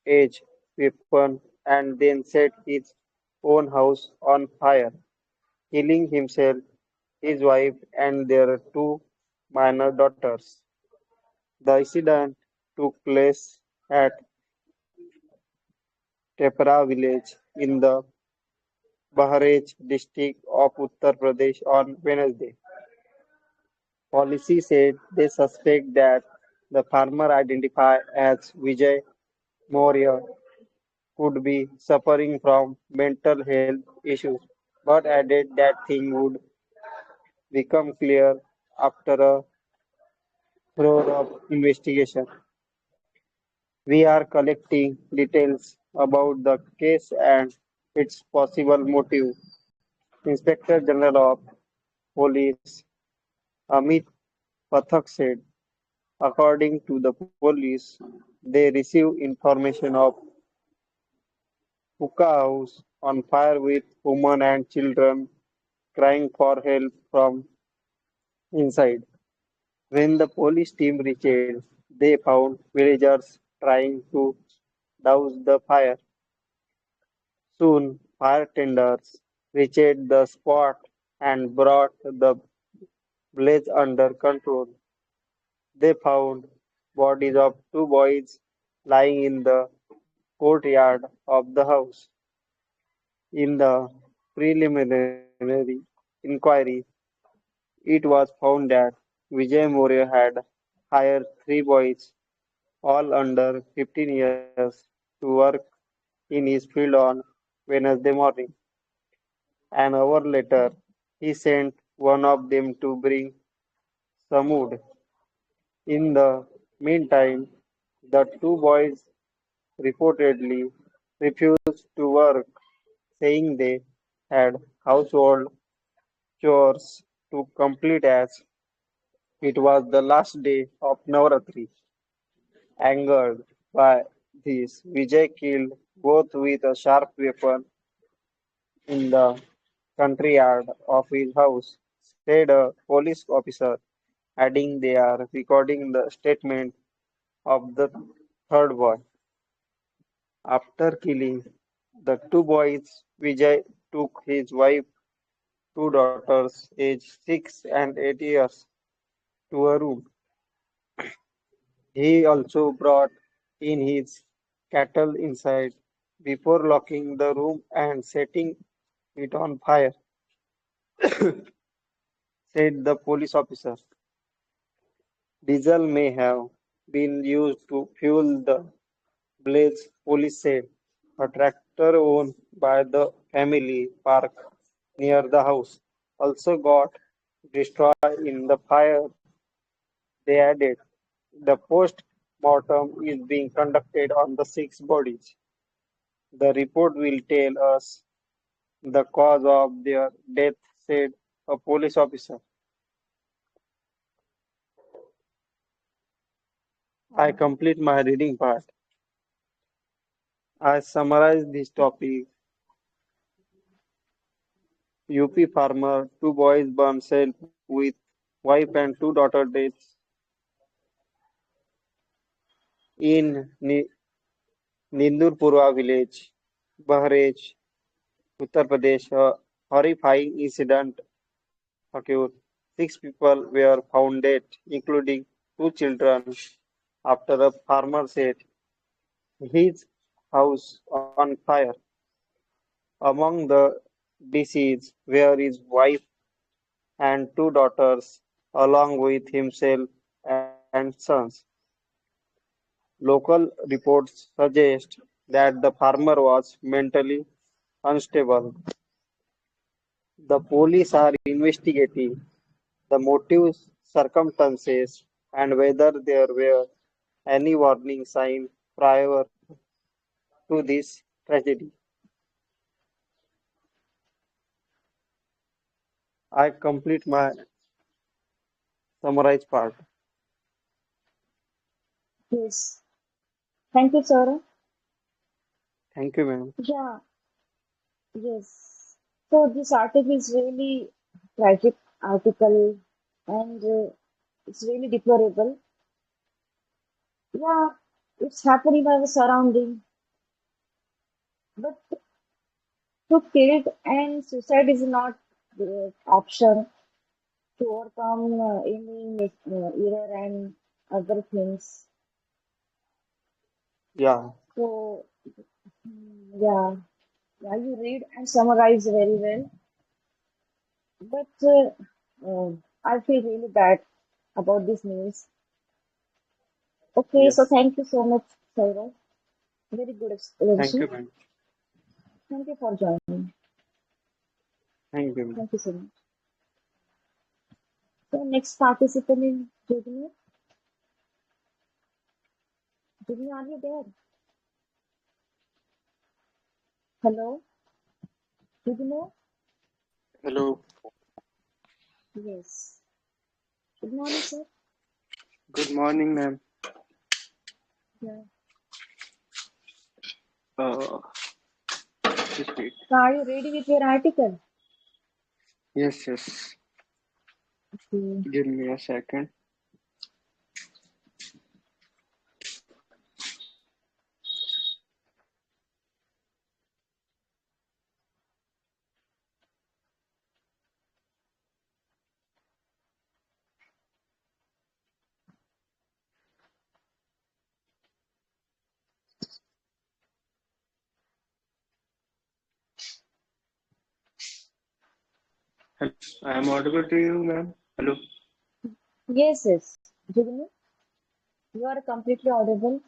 edged weapon and then set his own house on fire, killing himself, his wife, and their two minor daughters. The incident took place at Tepra village in the Bahraj district of Uttar Pradesh on Wednesday. Police said they suspect that the farmer identified as Vijay Maurya could be suffering from mental health issues, but added that things would become clear after a thorough investigation. We are collecting details about the case and its possible motive. Inspector General of Police Amit Pathak said, according to the police, they received information of hookah house on fire with women and children crying for help from inside. When the police team reached, they found villagers trying to douse the fire. Soon, fire tenders reached the spot and brought the blaze under control. They found bodies of two boys lying in the courtyard of the house. In the preliminary inquiry, it was found that Vijay Maurya had hired three boys, all under 15 years, to work in his field on Wednesday morning. An hour later, he sent one of them to bring some wood. In the meantime, the two boys reportedly refused to work saying they had household chores to complete as it was the last day of Navaratri. Angered by this, Vijay killed both with a sharp weapon in the country yard of his house, said a police officer, adding they are recording the statement of the third boy. After killing the two boys, Vijay took his wife, two daughters, aged 6 and 8 years, to a room. He also brought in his cattle inside before locking the room and setting it on fire, said the police officer. Diesel may have been used to fuel the blaze, police said. A tractor owned by the family parked near the house also got destroyed in the fire. They added, the post mortem is being conducted on the six bodies. The report will tell us the cause of their death, said a police officer. I complete my reading part. I summarize this topic. UP farmer, two boys burn self with wife and two daughter deaths in Nindurpura village, Bahraich, Uttar Pradesh. A horrifying incident occurred. Six people were found dead, including two children, after a farmer set his house on fire. Among the deceased were his wife and two daughters, along with himself and sons. Local reports suggest that the farmer was mentally unstable. The police are investigating the motives, circumstances, and whether there were any warning signs prior to this tragedy. I complete my summarized part. Yes. Thank you, sir. Thank you, ma'am. Yeah, yes. So this article is really tragic article and it's really deplorable. Yeah, it's happening in our surrounding. But to kill and suicide is not the option to overcome any error and other things. Yeah, So yeah, yeah, you read and summarize very well. But I feel really bad about this news. Okay, so yes. thank you so much, Saurav. Very good Thank you, explanation. ma'am. Thank you for joining. Thank you, ma'am. Thank you so much. So next participant in Jugnu. Jugnu, are you there? Hello, Jugnu? Hello. Yes. Good morning, sir. Good morning, ma'am. Yeah. Uh, just wait. So are you ready with your article? Yes, yes. Okay. Give me a second. Hello. I am audible to you, ma'am. Hello. Yes, yes. Jugnu, you are completely audible.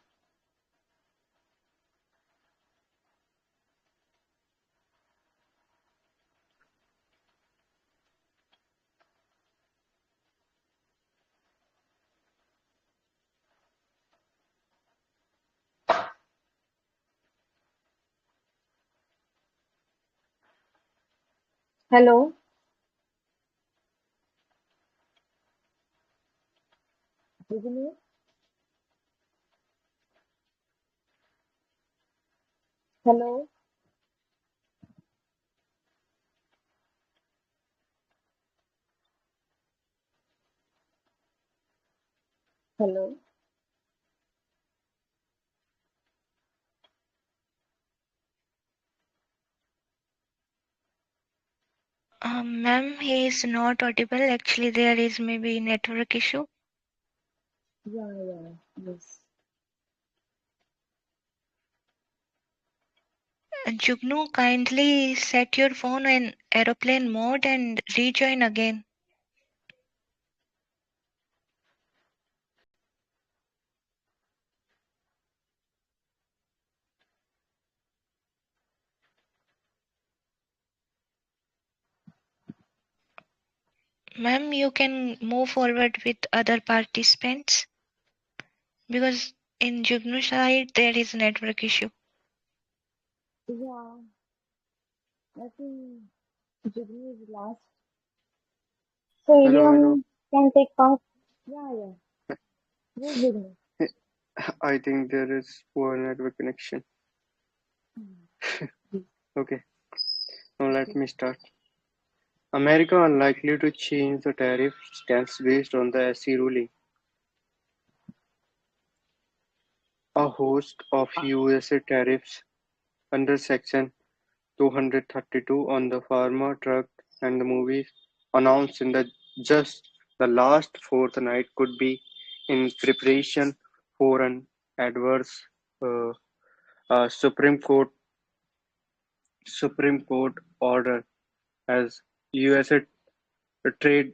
Hello, Rajini? Hello, hello. Ma'am, he is not audible. Actually, there is maybe network issue. Yeah, yes. Jugnu, kindly set your phone in aeroplane mode and rejoin again. Ma'am, you can move forward with other participants because in Jugnu side there is network issue. Yeah, I think Jigni is last. So Hello. anyone can take part? Yeah. Yes, Jigni. I think there is poor network connection. Okay, now let me start. America unlikely to change the tariff stance based on the SE ruling. A host of USA tariffs under Section 232 on the pharma, drug, and the movies announced in the just the last fortnight could be in preparation for an adverse uh, Supreme Court order as USA Trade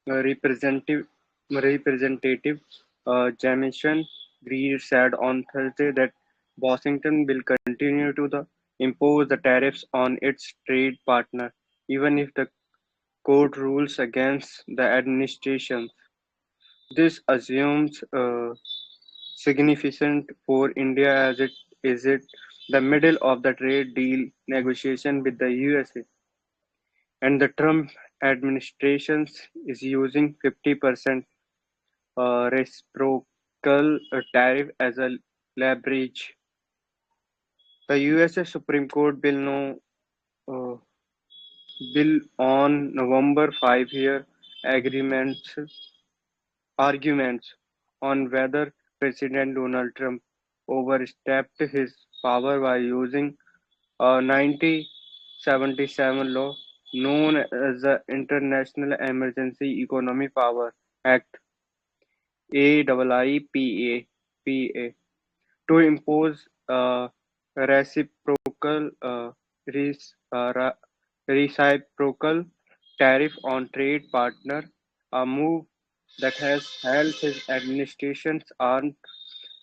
Representative Representative Jamison Greer said on Thursday that Washington will continue to impose the tariffs on its trade partner, even if the court rules against the administration. This assumes significant for India as it is the middle of the trade deal negotiation with the USA, and the Trump administration is using 50% reciprocal tariff as a leverage. The USA Supreme Court uh, bill on November 5 agreements arguments on whether President Donald Trump overstepped his power by using a 1977 law known as the International Emergency Economy Power Act (AIIPA) to impose a reciprocal reciprocal tariff on trade partner, a move that has held his administration's arm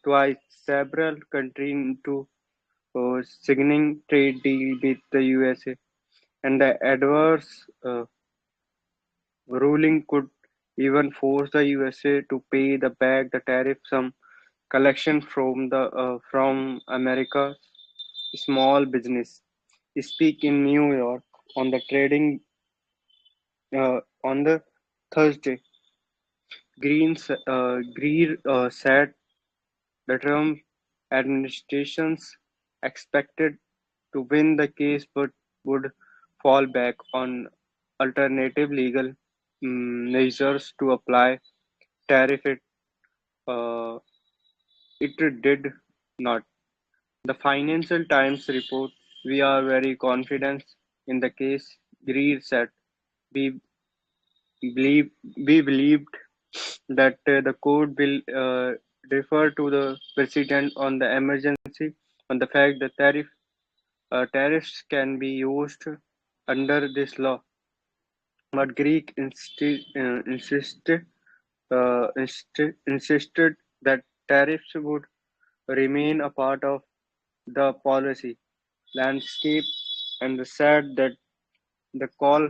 twice several countries into signing trade deal with the USA, and the adverse ruling could even force the USA to pay the back the tariff sum collection from America's small business. Speak in New York on the trading on the Thursday. Greer said the Trump administration's expected to win the case but would fall back on alternative legal measures to apply tariff uh, it did not. The Financial Times report, "We are very confident in the case," Greer said. "We believe we believed that the court will defer to the president on the emergency on the fact that tariffs can be used under this law." But Greek insisted that tariffs would remain a part of the policy landscape and said that the call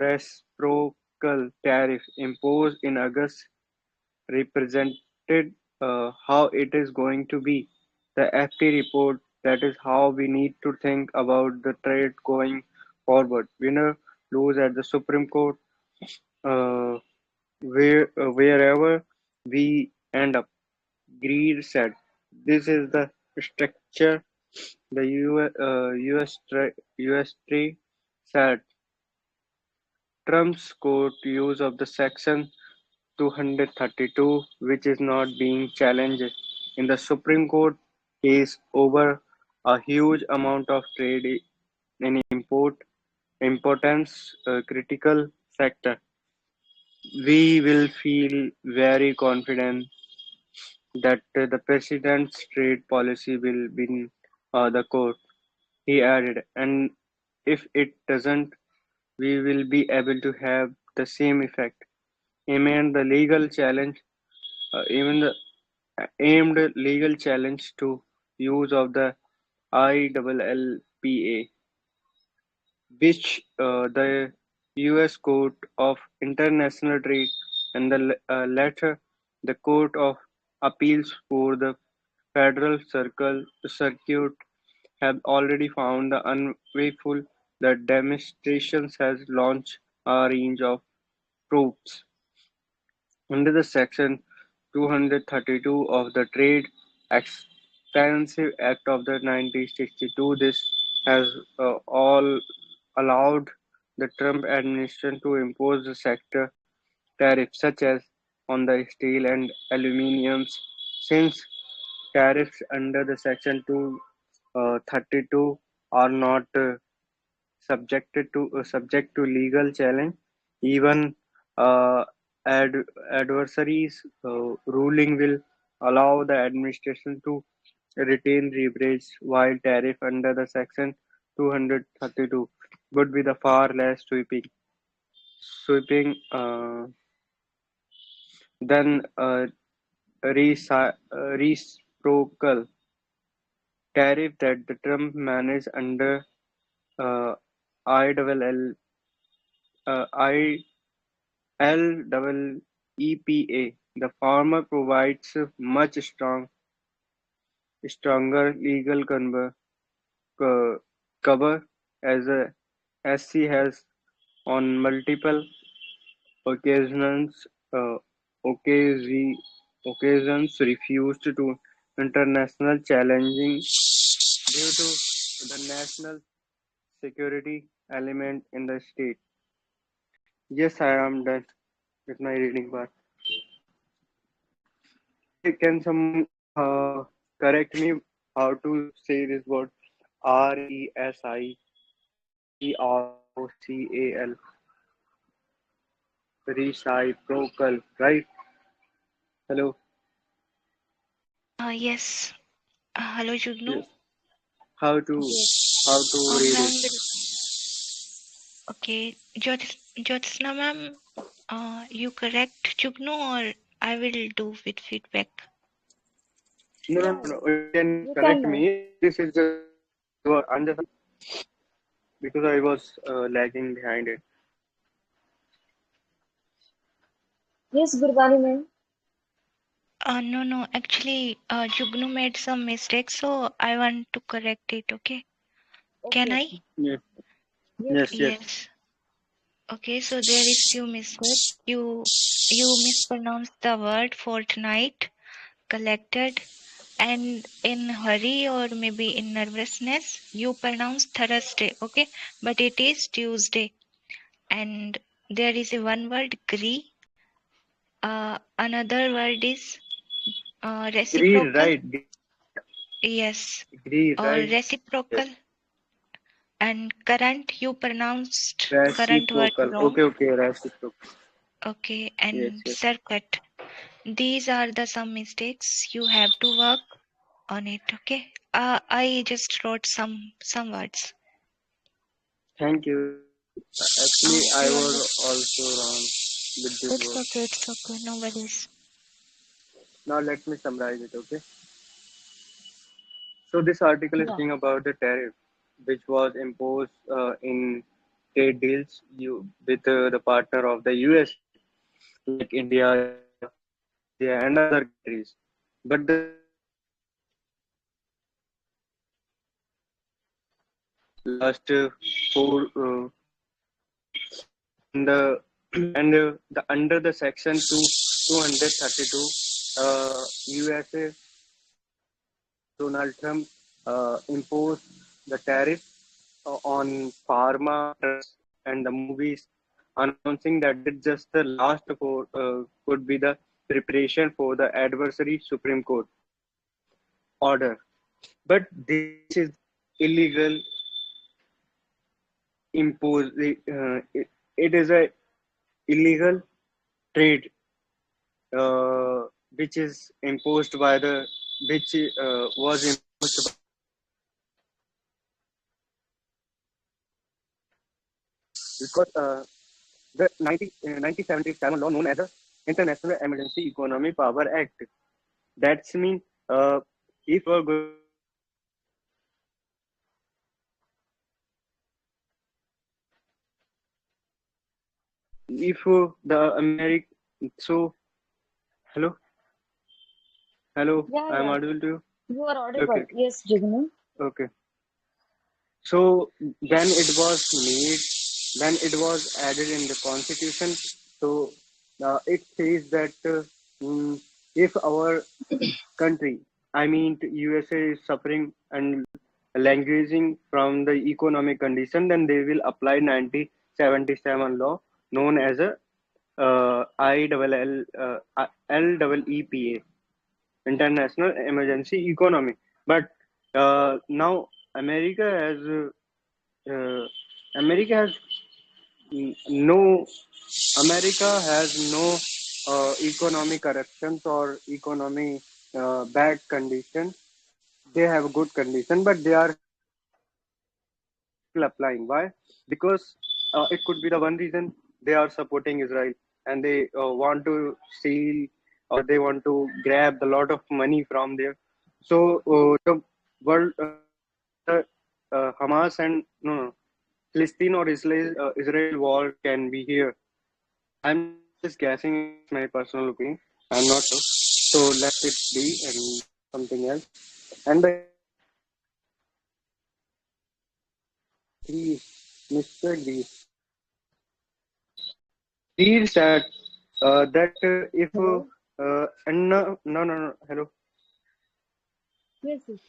reciprocal tariff imposed in August represented how it is going to be. The FT report, that is how we need to think about the trade going forward. Winner lose at the Supreme Court, uh, wherever we end up. Greer said, "This is the structure the US tree said." Trump's court use of the Section 232, which is not being challenged in the Supreme Court, is over a huge amount of trade in importance critical sector. We will feel very confident that the president's trade policy will win the court, he added, and if it doesn't, we will be able to have the same effect. Aimed the legal challenge, even the aimed legal challenge to use of the ILLPA, which the U.S. Court of International Trade and the latter the Court of Appeals for the Federal Circuit have already found the unfaithful. The demonstrations has launched a range of proofs under the Section 232 of the Trade Expansive Act of the 1962. This has all allowed the Trump administration to impose the sector tariffs such as on the steel and aluminium. Since tariffs under the Section 232 are not subject to legal challenge, even uh, ad- adversaries ruling will allow the administration to retain leverage, while tariff under the Section 232 would be the far less sweeping than reciprocal tariff that the Trump managed under uh, ILL, ILEEPA. The former provides much stronger legal cover as a SC has on multiple occasions uh, occasion, occasions refused to international challenging due to the national security element in the state. Yes, I am done with my reading part. Can someone correct me how to say this word? Reciprocal, reciprocal, right? Hello. Yes. Hello, Jugnu. Yes. How to Yes. read it? Ma'am will. Okay. Jyotsna ma'am, you correct Jugnu or I will do with feedback. No, no, Yeah, no, no. You can you correct can know. me. This is just I'm just because I was lagging behind it. Yes, Gurbani ma'am. No. Actually, Jugnu made some mistakes, so I want to correct it. Okay. Can Okay, I? okay. Yes, Yes. yes, yes. Yes. Okay. So there is few mistakes. You mispronounced the word fortnight, collected, and in hurry or maybe in nervousness, you pronounce Thursday. Okay, but it is Tuesday. And there is a one word agree. Another word is Agree, reciprocal. right? Yes, Agree, or right? reciprocal. Yes. And current, you pronounced current word Reciprocal. wrong. Okay, reciprocal. Okay, Yes, and yes. circuit. These are the some mistakes you have to work on it. Okay. I just wrote some words. Thank you. Actually, I You are was also wrong with this word. it's okay, no worries. Now let me summarize it. Okay. So this article is Yeah. talking about the tariff, which was imposed in trade deals with the partner of the USA, like India, China, Malaysia, and other countries. But the tariff was not imposed on the last four 4 years, and the under the section 232, USA President Donald Trump imposed the tariff on pharma, drugs, and the movies, announcing that it just the last for could be the preparation for the adversary Supreme Court order. But this is illegal impose. It is a illegal trade which is imposed by the which was imposed by because the 1977 law known as the International Emergency Economy Power Act. That's mean if we're going if the American so hello hello Yeah, I'm yeah. audible to you. You are Okay, audible. Yes, Jignu. okay. So then it was made, then it was added in the constitution. So it says that if our country, I mean USA, is suffering and languishing from the economic condition, then they will apply 1977 law known as a ILLEPA, International Emergency Economy. But now uh, America has no America has no economic corruptions or economy bad condition. They have good condition, but they are still applying. Why? Because it could be the one reason they are supporting Israel and they want to steal or they want to grab a lot of money from there. So the world, the Hamas and no, Palestine or Israel war can be here. I'm just guessing. It's my personal opinion. I'm not sure. So let it be and something else. And the Mr. Greece believes that if Hello? and no hello Yes, yes.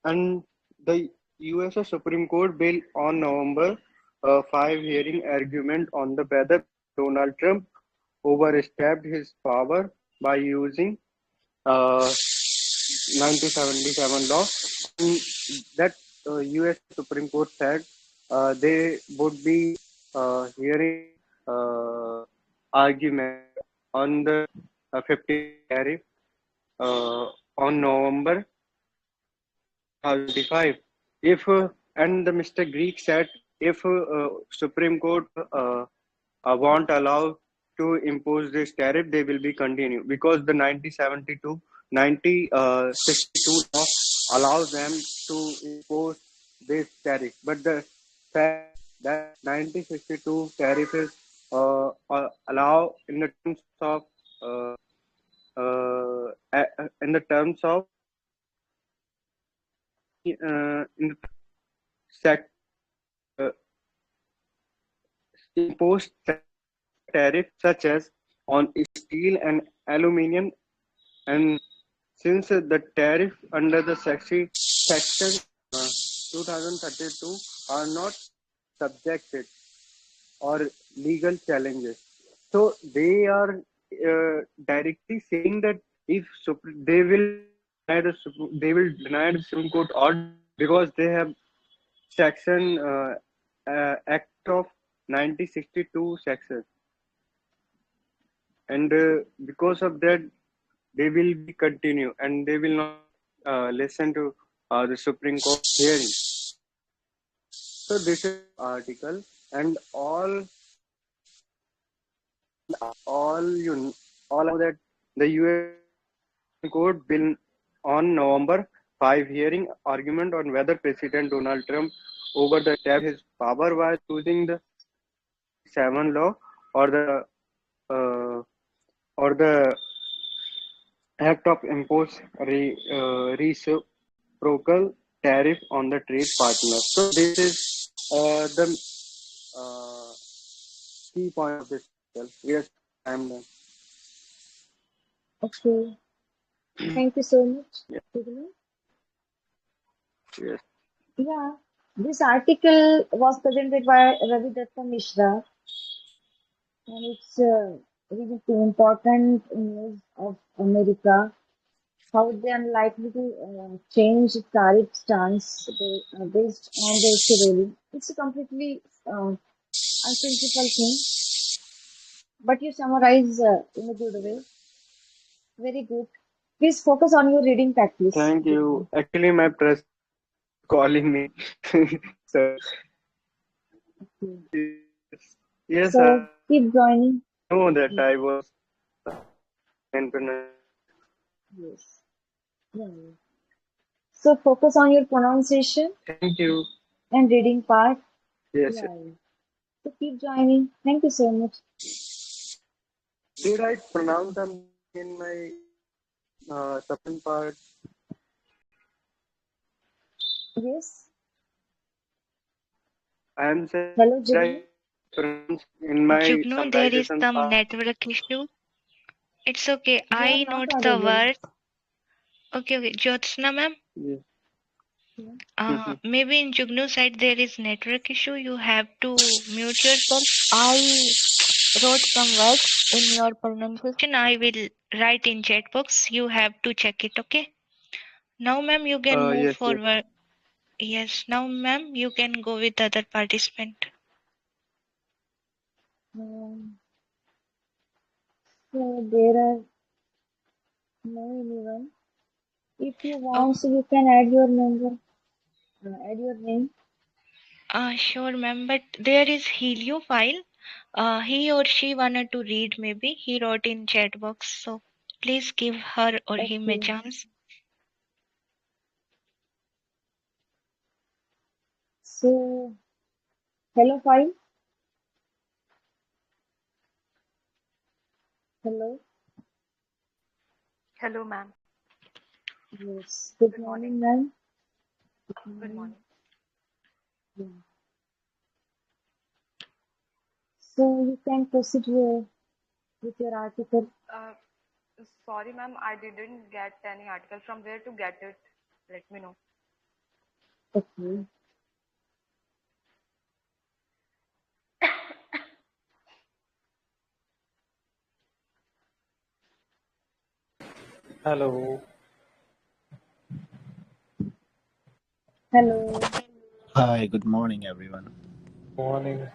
and the USA Supreme Court bill on November 5 hearing argument on the whether Donald Trump overstepped his power by using 1977 law. And that US Supreme Court said they would be hearing argument on the 50 tariff on November 2025. If and the Mr. Greek said if Supreme Court won't allow to impose this tariff, they will be continue because the 1962 law allows them to impose this tariff. But the fact that 1962 tariff is allow in the terms of in the terms of in the sec, uh, imposed tariff such as on steel and aluminium, and since the tariff under the section 2032 are not subjected or legal challenges, so they are directly saying that if they will deny the Supreme Court order because they have section Act of 1962 section, and because of that they will be continue and they will not listen to the Supreme Court hearing. So this is article, and all you all know that the US Court will on November 5 hearing argument on whether President Donald Trump over the tap his power while using the 7 law or uh, the act of impose reciprocal tariff on the trade partner. So this is the key point of this article. Yes, I'm done. Okay. Thank you so much, Yeah, Jignu. yes. Yeah, this article was presented by Ravi Datta Mishra, and it's really important news of America, how they are likely to change tariff stance based on the issue ruling. It's a completely unprincipled thing, but you summarize in a good way. Very good. Please focus on your reading practice. Thank you. Actually, my president was calling me. So Okay. yes, yes, So keep joining. I know that Yeah. I was in pronunciation. Yes. Yeah. Yeah. So focus on your pronunciation Thank you. and reading part. Yes, Yeah. Yeah. So keep joining. Thank you so much. did I pronounce the meaning in my subsequent part? Yes. I am saying, Hello, did I Jignu. pronounce in my Jugnu, there is summarization some part? network issue. It's okay. You are I not note the audible. word. Okay, okay. Jyotsana ma'am. Yes. Yeah. Maybe in Jugnu side there is network issue. You have to mute yourself. I wrote some words in your pronunciation. I will write in chat box. You have to check it. Okay. Now, ma'am, you can move Yes, yes. forward. Yes. Now, ma'am, you can go with other participant. Um, so there are no anyone. If you Oh, want, so you can add your number, add your name. sure, ma'am. But there is heliophile. He or she wanted to read. Maybe he wrote in chat box. So please give her or him a Okay. chance. So hello, file. Hello. Hello, ma'am. Yes. Good Good morning. morning, ma'am. Good Good morning. morning. Yeah. So you can proceed with your article. Uh, Sorry, ma'am. I didn't get any article. From where to get it? Let me know. Okay. Hello. Hello. Hi, good morning, everyone. Morning.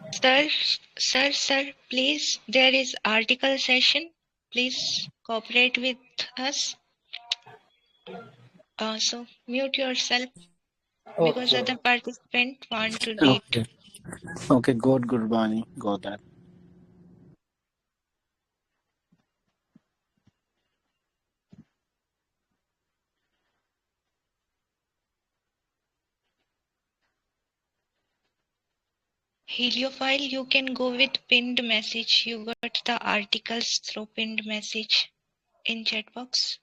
Sir, please. There is article session. Please cooperate with us. So mute yourself because Okay. other participant want to read. Okay. Okay, good morning. Got that. Heliophile, you can go with pinned message. You got the articles through pinned message in chat box.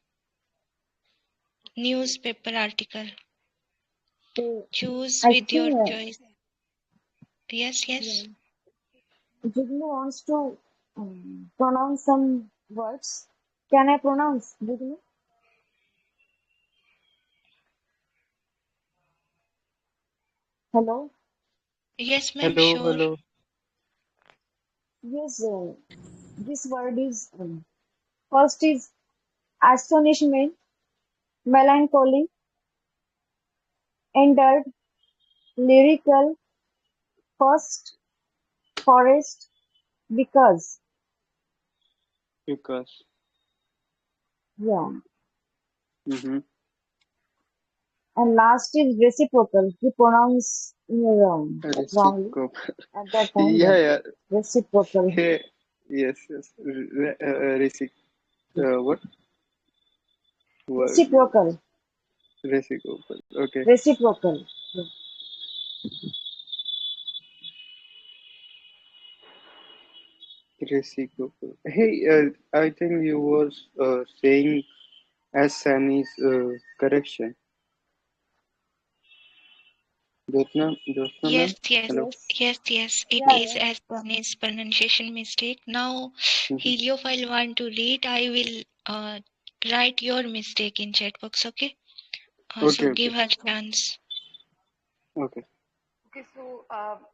Newspaper article. So Choose I with your think choice. Yes, yeah, yes. Jignu wants to pronounce some words. Can I pronounce, Jignu? Hello. Yes, ma'am, Hello, sure. hello. Yes. This word is first is astonishment, melancholy, entered, lyrical, first, forest, because. Because. Yeah. Mm-hmm. And last is reciprocal. You pronounce wrongly Reciprocal. at that time. Yeah, Yeah. yeah. Reciprocal. Hey, yes, yes. What? Word. Reciprocal. Reciprocal. Okay. Reciprocal. Yeah. Reciprocal. Hey, I think you was saying as Sammy's correction. Jyotsna Yes, ma'am. yes, Hello. Yes. yes. It Yeah, is yeah. as Bunny's pronunciation mistake. Now, Mhm. Heliophile want to read. I will write your mistake in chat box. Okay. So Okay, give okay, her chance. okay. Okay, so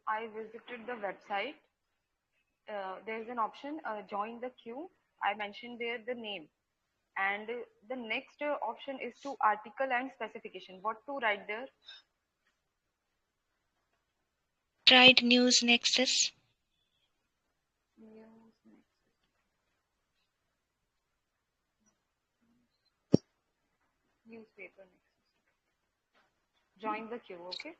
I visited the website. There's an option, join the queue. I mentioned there the name. And the next option is to article and specification. What to write there? Tried News Nexus. News, newspaper, Nexus. Join the queue, okay?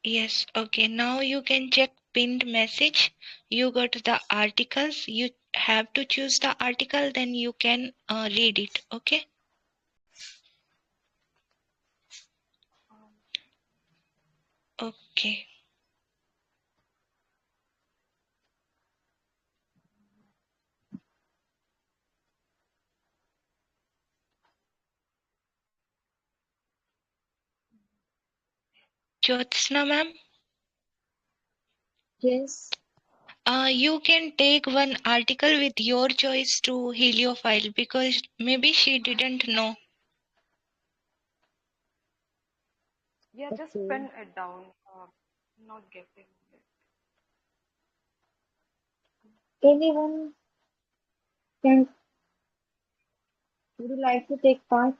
Yes, okay. Now you can check pinned message. You got the articles. You have to choose the article, then you can read it. Okay. Um, Okay. Jyotsna ma'am, Yes. you can take one article with your choice to Heliophile because maybe she didn't know. yeah, just Okay. pen it down. Not getting it. Anyone can, would you like to take part?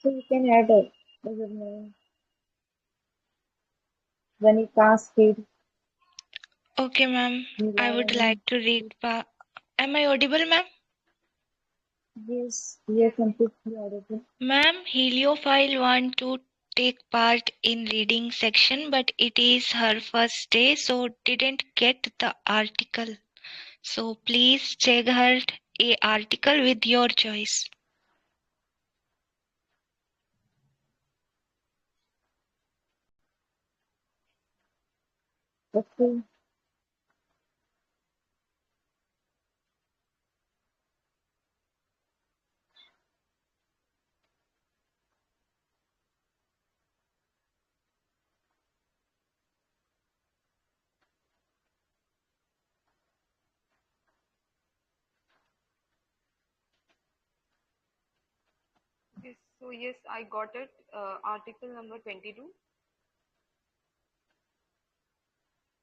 So you can add it as a name when it cascade Okay, ma'am. I would environment. like to read. Am I audible, ma'am? Yes, we are Yes, completely audible. Ma'am, Heliophile want to take part in reading section, but it is her first day, so didn't get the article. So please check her a article with your choice. Okay. yes. So yes, I got it. Article number 22.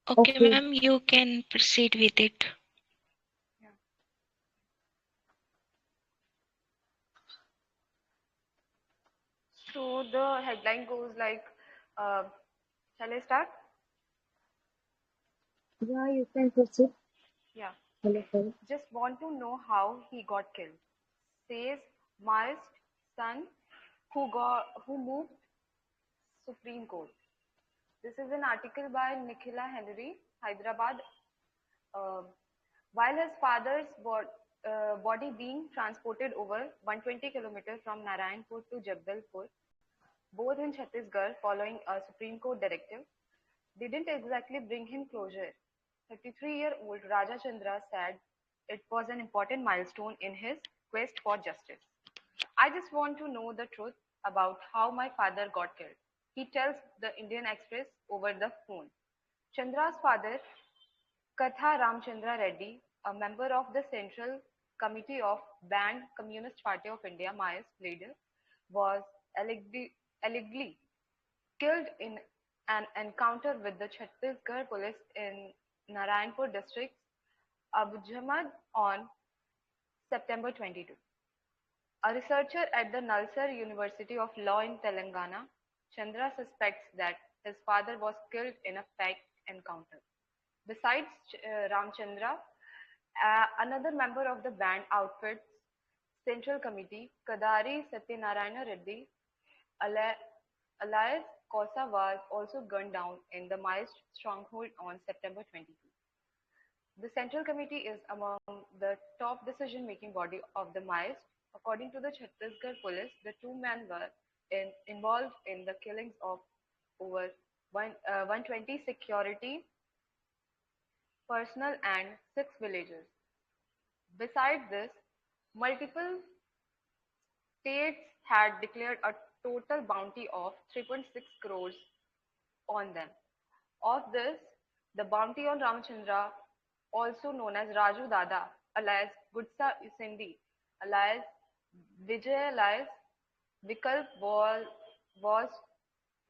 Okay, Okay. ma'am, you can proceed with it. Yeah. So the headline goes like, uh, shall I start? Yeah, you can proceed. Yeah. Hello, sir. Just want to know how he got killed. Says Maist son who moved Supreme Court. This is an article by Nikhila Henry, Hyderabad. Uh, while his father's body being transported over 120 kilometers from Narayanpur to Jagdalpur, both in Chhattisgarh following a Supreme Court directive, didn't exactly bring him closure. 33-year-old Raja Chandra said it was an important milestone in his quest for justice. I just want to know the truth about how my father got killed. He tells the Indian Express over the phone. Chandra's father, Katha Ramchandra Reddy, a member of the Central Committee of Banned Communist Party of India, Maoist leader, was allegedly killed in an encounter with the Chhattisgarh police in Narayanpur district, Abujamad on September 22. A researcher at the Nalsar University of Law in Telangana, Chandra suspects that his father was killed in a fake encounter. Besides Ramchandra, another member of the band outfit's Central Committee, Kadari Satyanarayana Reddy, alias Kosa, was also gunned down in the Maist stronghold on September 22. The Central Committee is among the top decision-making body of the Maist. According to the Chhattisgarh police, the two men were involved in the killings of over 120 security personnel and 6 villagers. Besides this, multiple states had declared a total bounty of 3.6 crores on them. Of this, the bounty on Ramchandra, also known as Raju Dada, alias Gudsa Usindi, alias Vijay, alias Vikalp, was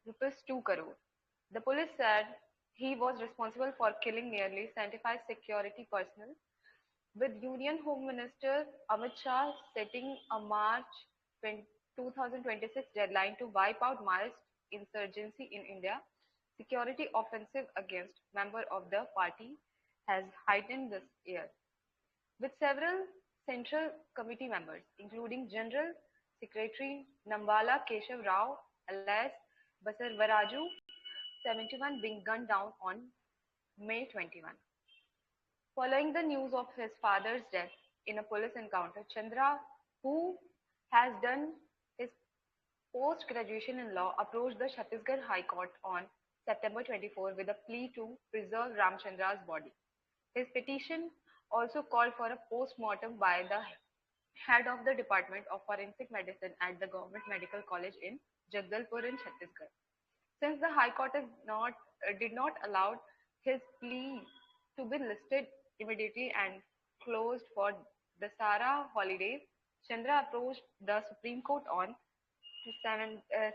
rupees 2 crore. The police said he was responsible for killing nearly 75 security personnel, with Union Home Minister Amit Shah setting a March 2026 deadline to wipe out Maoist insurgency in India. Security offensive against member of the party has heightened this year, with several Central Committee members, including General Secretary Nambala Keshav Rao, alias Basarvaraju, 71, being gunned down on May 21. Following the news of his father's death in a police encounter, Chandra, who has done his post graduation in law, approached the Chhattisgarh High Court on September 24 with a plea to preserve Ramchandra's body. His petition also called for a post mortem by the head of the Department of Forensic Medicine at the Government Medical College in Jagdalpur in Chhattisgarh. Since the High Court did not allow his plea to be listed immediately and closed for the Dasara holidays, Chandra approached the Supreme Court on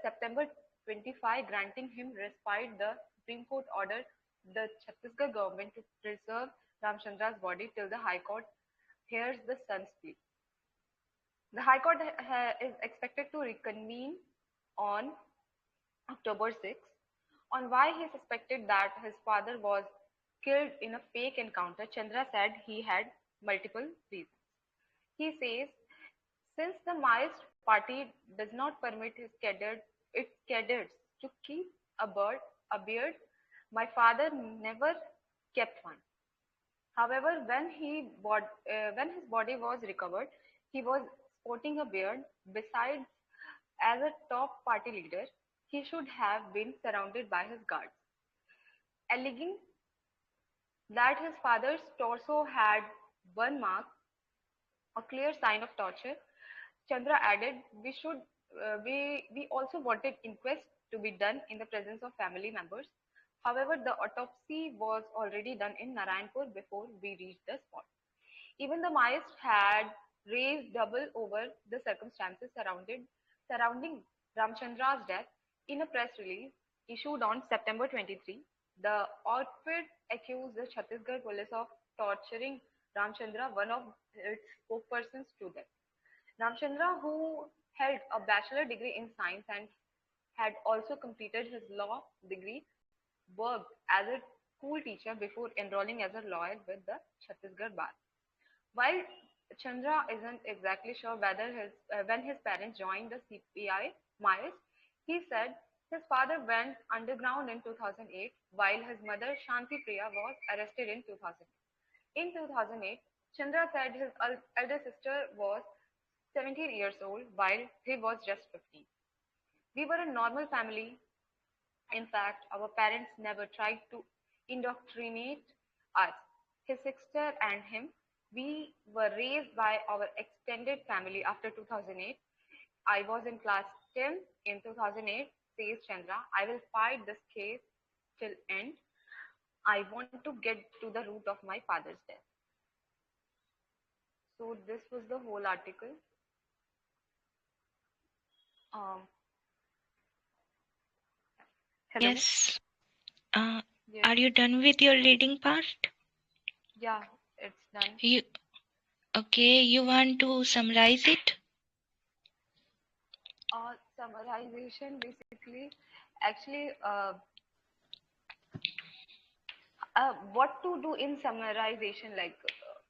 September 25, granting him respite. The Supreme Court ordered the Chhattisgarh government to preserve Ramchandra's body till the High Court hears the son's plea. The High Court is expected to reconvene on October 6 on why he suspected that his father was killed in a fake encounter. Chandra said he had multiple reasons. He says, since the Maoist party does not permit its cadets to keep a beard, my father never kept one. However, when his body was recovered, he was sporting a beard. Besides, as a top party leader, he should have been surrounded by his guards. Alleging that his father's torso had burn marks, a clear sign of torture, Chandra added, we also wanted inquest to be done in the presence of family members. However, the autopsy was already done in Narayanpur before we reached the spot. Even the Maoists had raised double over the circumstances surrounding Ramchandra's death. In a press release issued on September 23, the outfit accused the Chhattisgarh police of torturing Ramchandra, one of its spokespersons to them. Ramchandra, who held a bachelor degree in science and had also completed his law degree, worked as a school teacher before enrolling as a lawyer with the Chhattisgarh Bar. While Chandra isn't exactly sure whether when his parents joined the CPI Maoist, he said his father went underground in 2008 while his mother Shanti Priya was arrested in 2008. In 2008, Chandra said his elder sister was 17 years old while he was just 15. We were a normal family. In fact, our parents never tried to indoctrinate us, his sister and him. We were raised by our extended family after 2008. I was in class 10 in 2008, says Chandra. I will fight this case till end. I want to get to the root of my father's death. So this was the whole article. Hello? Yes. Yes. Are you done with your reading part? Yeah, it's done. You want to summarize it? Summarization basically, actually, what to do in summarization, like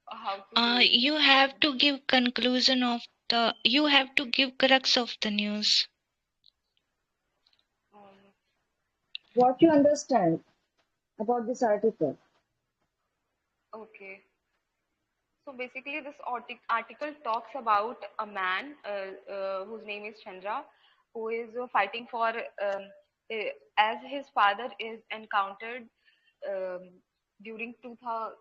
how to do. You have to give conclusion of the. You have to give crux of the news. What you understand about this article? Okay. So basically, this article talks about a man whose name is Chandra, who is fighting for, as his father is encountered um, during 2000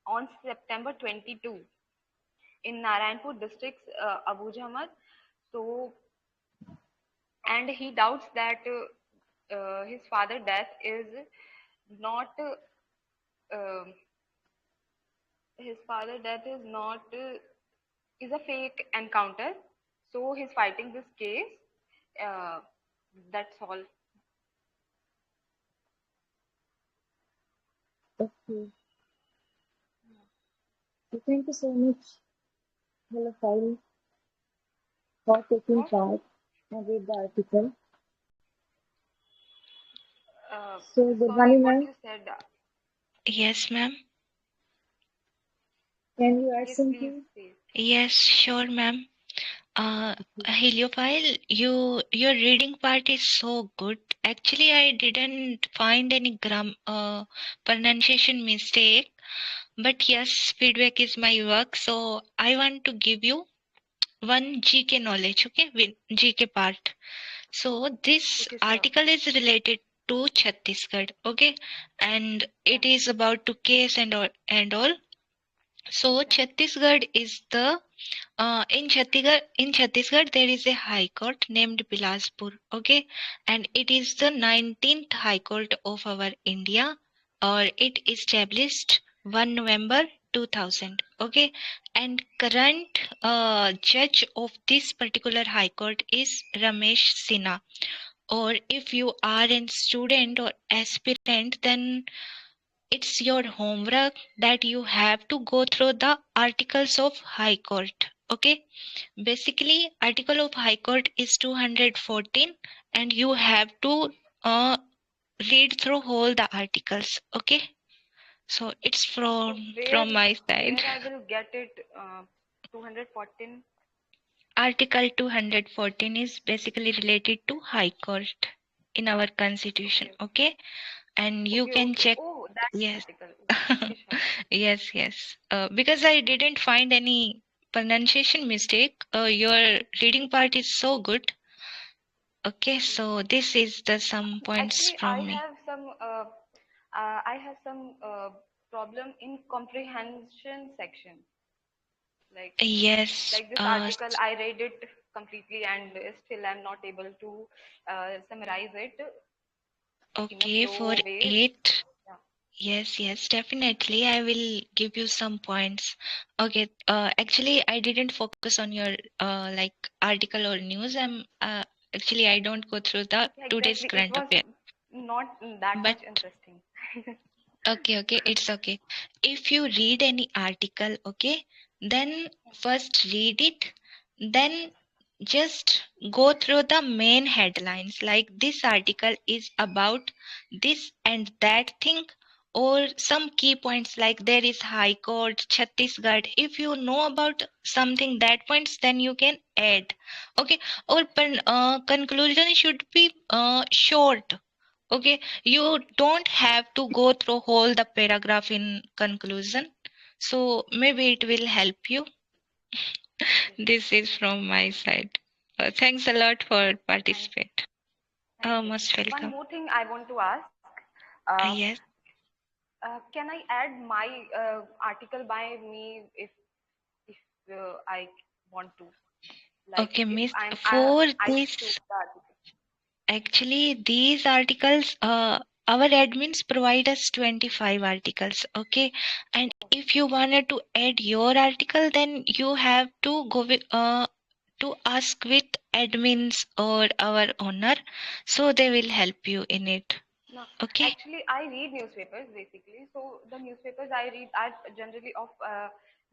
on September 22 in Narayanpur district, Abu Jahmad. So, and he doubts that his father death is not um his father death is not is a fake encounter. So he's fighting this case. Uh, that's all. Okay. So thank you so much, Hello File, for taking What? part and read the article. Uh, So good Sorry, morning, what ma'am. you said. Yes, ma'am. Can you add Yes, please, something? please. Yes, sure, ma'am. Heliophile, your reading part is so good. Actually, I didn't find any pronunciation mistake. But yes, feedback is my work. So I want to give you one GK knowledge, okay? With GK part. So this Okay, sure. article is related to Chhattisgarh, okay? And Yeah, it is about to case and all. So yeah. Chhattisgarh is the in Chhattisgarh there is a high court named Bilaspur, okay, and it is the 19th high court of our India, or it established 1 November 2000, okay, and current judge of this particular high court is Ramesh Sinha. Or if you are a student or aspirant, then it's your homework that you have to go through the articles of high court, okay. Basically article of high court is 214 and you have to uh, read through all the articles, okay. So it's So from my side. where I will get it? 214. Article 214 is basically related to high court in our constitution, Okay, okay, and you okay, can okay. check. Oh, that Yes. article. Okay, sure. Yes, yes. Because I didn't find any pronunciation mistake. Your reading part is so good. Okay, Okay. so this is the some points Actually, from me. I have some problem in comprehension section. Like, Yes. like this article, I read it completely, and still I'm not able to summarize it in a Okay, for flow ways. it. Yeah. Yes, yes, definitely. I will give you some points. Okay. Actually, I didn't focus on your like article or news. Actually I don't go through the Yeah, today's exactly. It current was affair. not that But much interesting. okay, okay, it's okay. If you read any article, okay, then first read it, then just go through the main headlines. Like this article is about this and that thing, or some key points like there is High Court, Chhattisgarh. If you know about something that points, then you can add. Okay, or conclusion should be short. Okay, you don't have to go through whole the paragraph in conclusion. So maybe it will help you. Okay, sure. This is from my side. Thanks a lot for Thank, participate. thank you. Most One welcome. more thing I want to ask. Uh, Yes. can I add my article by me if I want to? Like Okay, if Miss. I'm For I this, choose the article. actually, these articles, our admins provide us 25 articles. Okay, and if you wanted to add your article, then you have to go with to ask with admins or our owner, so they will help you in it. No, Okay. actually, I read newspapers basically. So the newspapers I read are generally of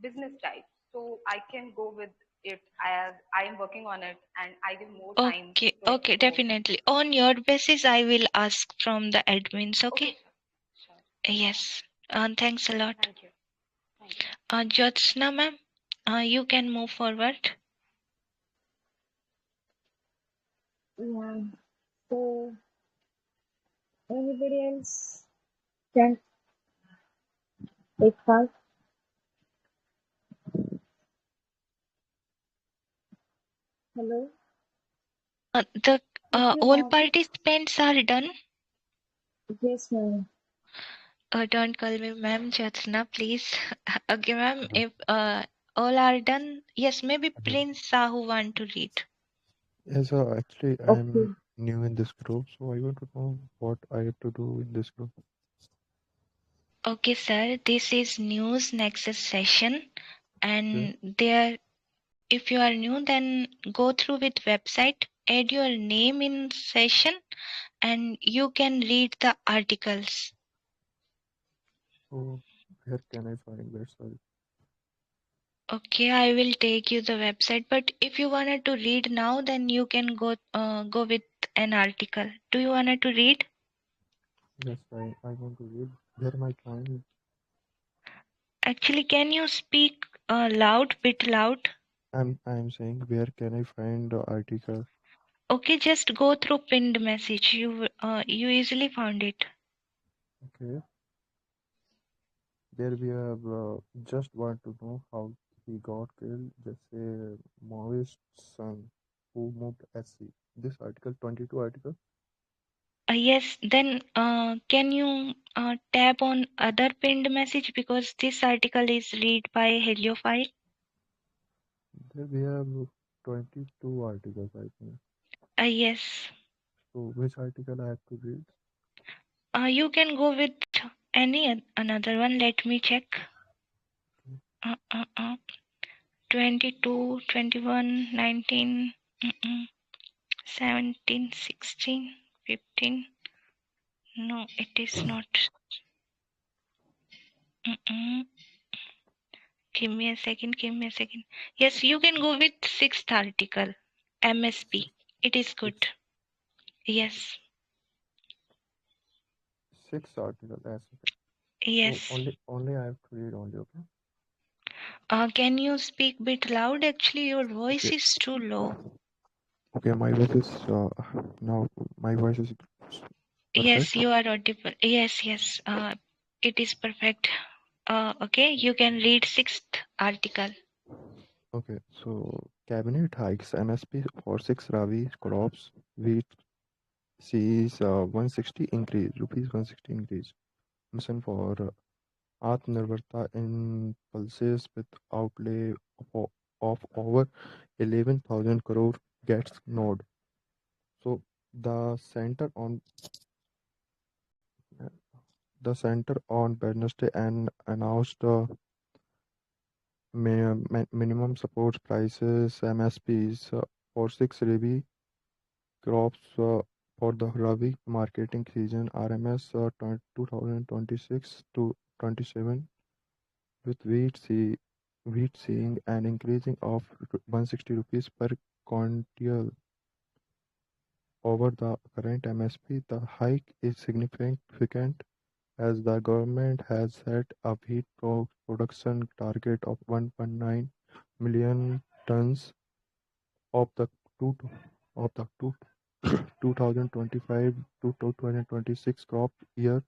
business type. So I can go with it as I am working on it and I give more time Okay, to it. okay, So definitely. On your basis, I will ask from the admins, okay, okay? sure, sure. Yes. Thanks a lot. Thank you, thank you. Jyotsana ma'am, you can move forward. Yeah. So anybody else can take part? Hello? The If you all have, participants are done. yes, ma'am. Don't call me ma'am, Jyotsana, please. Okay, ma'am. If all are done, yes, maybe Prince Sahu want to read. Yeah, so actually, Okay. new in this group, so I want to know what I have to do in this group. Okay, sir. This is News Nexus session, Okay. and there, if you are new, then go through with website, add your name in session, and you can read the articles. So where can I find website? Okay, I will take you the website, but if you wanted to read now, then you can go with an article. Do you wanted to read? Yes, I want to read. Where am I find? Actually, can you speak bit loud? I'm saying where can I find the article? Okay, just go through pinned message. You easily found it. Okay. There we have just want to know how he got killed. Just say Maoist son who moved SC. This article 22 article. Yes, then can you tap on other pinned message because this article is read by Heliophile? There we have 22 articles, I think. Yes. So which article I have to read? You can go with another one. Let me check. 22, 21, 19, 17, 16, 15. No, it is not. Mm-mm. Give me a second. Give me a second. Yes, you can go with sixth article. MSP. It is good. Six, Yes. six article. That's okay. So Yes. only I have to read only. Okay. Can you speak bit loud? Actually, your voice Okay. is too low. Okay. My voice is now. My voice is Yes, perfect. you are audible. Yes, yes. It is perfect. Okay, you can read sixth article. Okay. So cabinet hikes MSP for six Ravi crops. Wheat sees 160 increase. Rupees 160 increase. Mission for Atmanirbharta impulses with outlay of over 11,000 crore gets node. So the center on the center on Wednesday and announced minimum support prices MSPs for six Rabi crops for the Rabi marketing season RMS 2026 to 27 with wheat seeing an increasing of 160 rupees per quintal over the current MSP. The hike is significant as the government has set a wheat production target of 1.9 million tons of the two of the two, 2025 to 2026 crop year,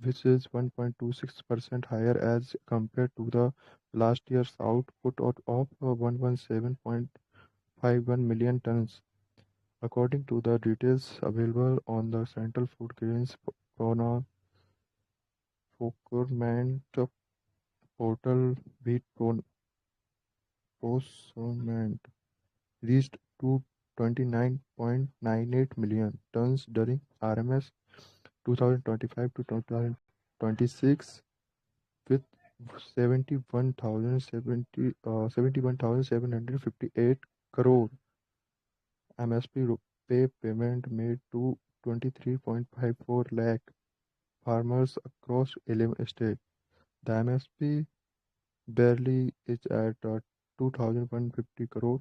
which is 1.26% higher as compared to the last year's output of 117.51 million tons. According to the details available on the Central Food Grains Procurement portal, wheat procurement reached to 29.98 million tons during RMS 2025 to 2026 with 71,758 crore MSP pay payment made to 23.54 lakh farmers across 11 states. The MSP barely is at 2,150 crore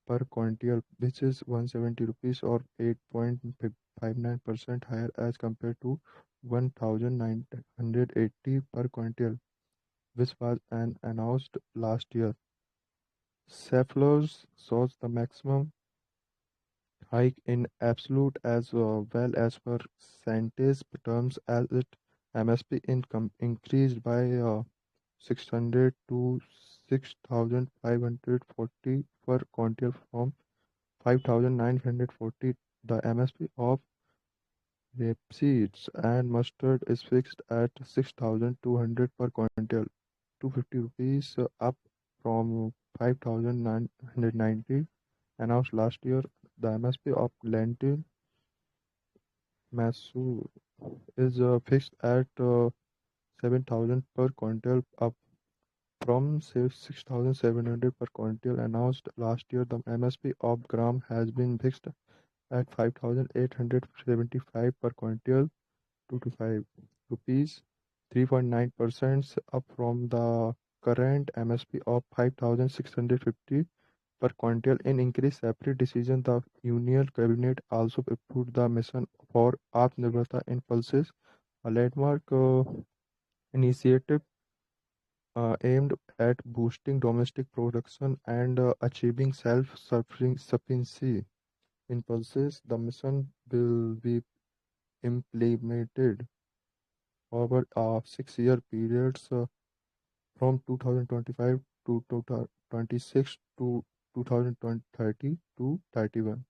per quintal, which is 170 rupees or 8.59% higher as compared to 1,980 per quintal, which was announced last year. Cephalosporins shows the maximum hike in absolute as well as percentage terms as its MSP income increased by 600 to 6,540 per quintal from 5,940. The MSP of rapeseeds and mustard is fixed at 6,200 per quintal, 250 rupees up from 5,990 announced last year. The MSP of lentil masu is fixed at 7,000 per quintal, up from 6,700 per quintal announced last year. The MSP of gram has been fixed at 5,875 per quintal, 2 to 5 rupees, 3.9% up from the current MSP of 5,650 per quintal. In increased separate decision, the Union Cabinet also approved the mission for Atmanirbharta in pulses, a landmark initiative aimed at boosting domestic production and achieving self-sufficiency in pulses. The mission will be implemented over a 6-year period from 2025 to 2026 to 2030 to 31,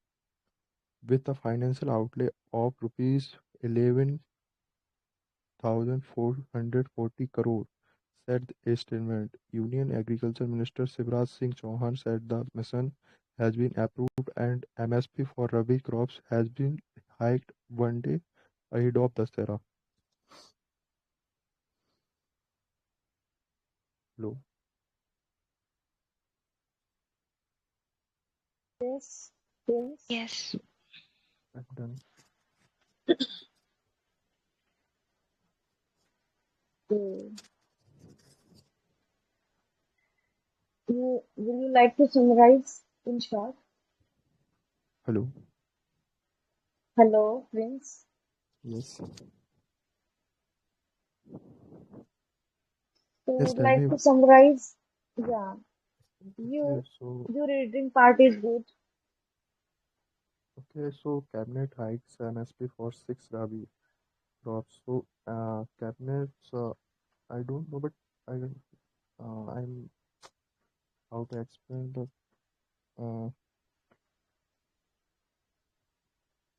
with a financial outlay of rupees 11,440 crore, said a statement. Union Agriculture Minister Shivraj Singh Chauhan said the mission has been approved and MSP for Rabi crops has been hiked one day ahead of Dussehra. Hello. Yes. Yes. I'm done. So, will you like to summarize in short? Hello. Hello, Prince. Yes. So, Yes, would tell like me. to summarize? Yeah, you Okay, so your reading part is good. cabinet hikes MSP for 6 Rabi crops. So cabinets, I don't know, but I'm how to explain the. So,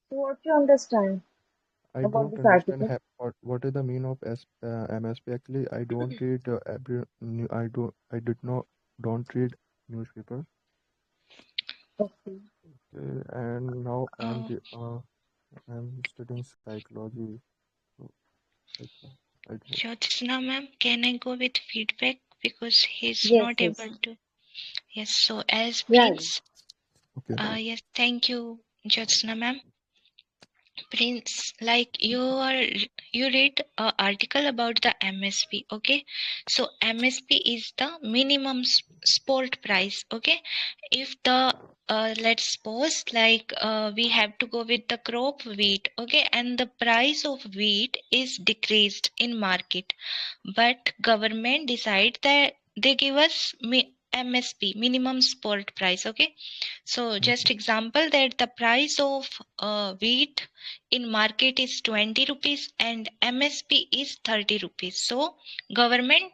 what you understand I about don't this understand article? what is the mean of MSP. Actually, I don't read I did not don't read newspaper. Okay. And now Oh, I'm studying psychology. So I don't. Jyotsana ma'am, can I go with feedback because he's Yes, not yes. able to? Yes. So as Yeah, Prince, Okay. yes, thank you, Jyotsana ma'am. Prince, like you read a article about the MSP, okay? So MSP is the minimum spot price, okay? If the let's suppose like we have to go with the crop wheat, okay, and the price of wheat is decreased in market, but government decide that they give us MSP, minimum spot price, okay? So just example that the price of wheat in market is 20 rupees and MSP is 30 rupees. So government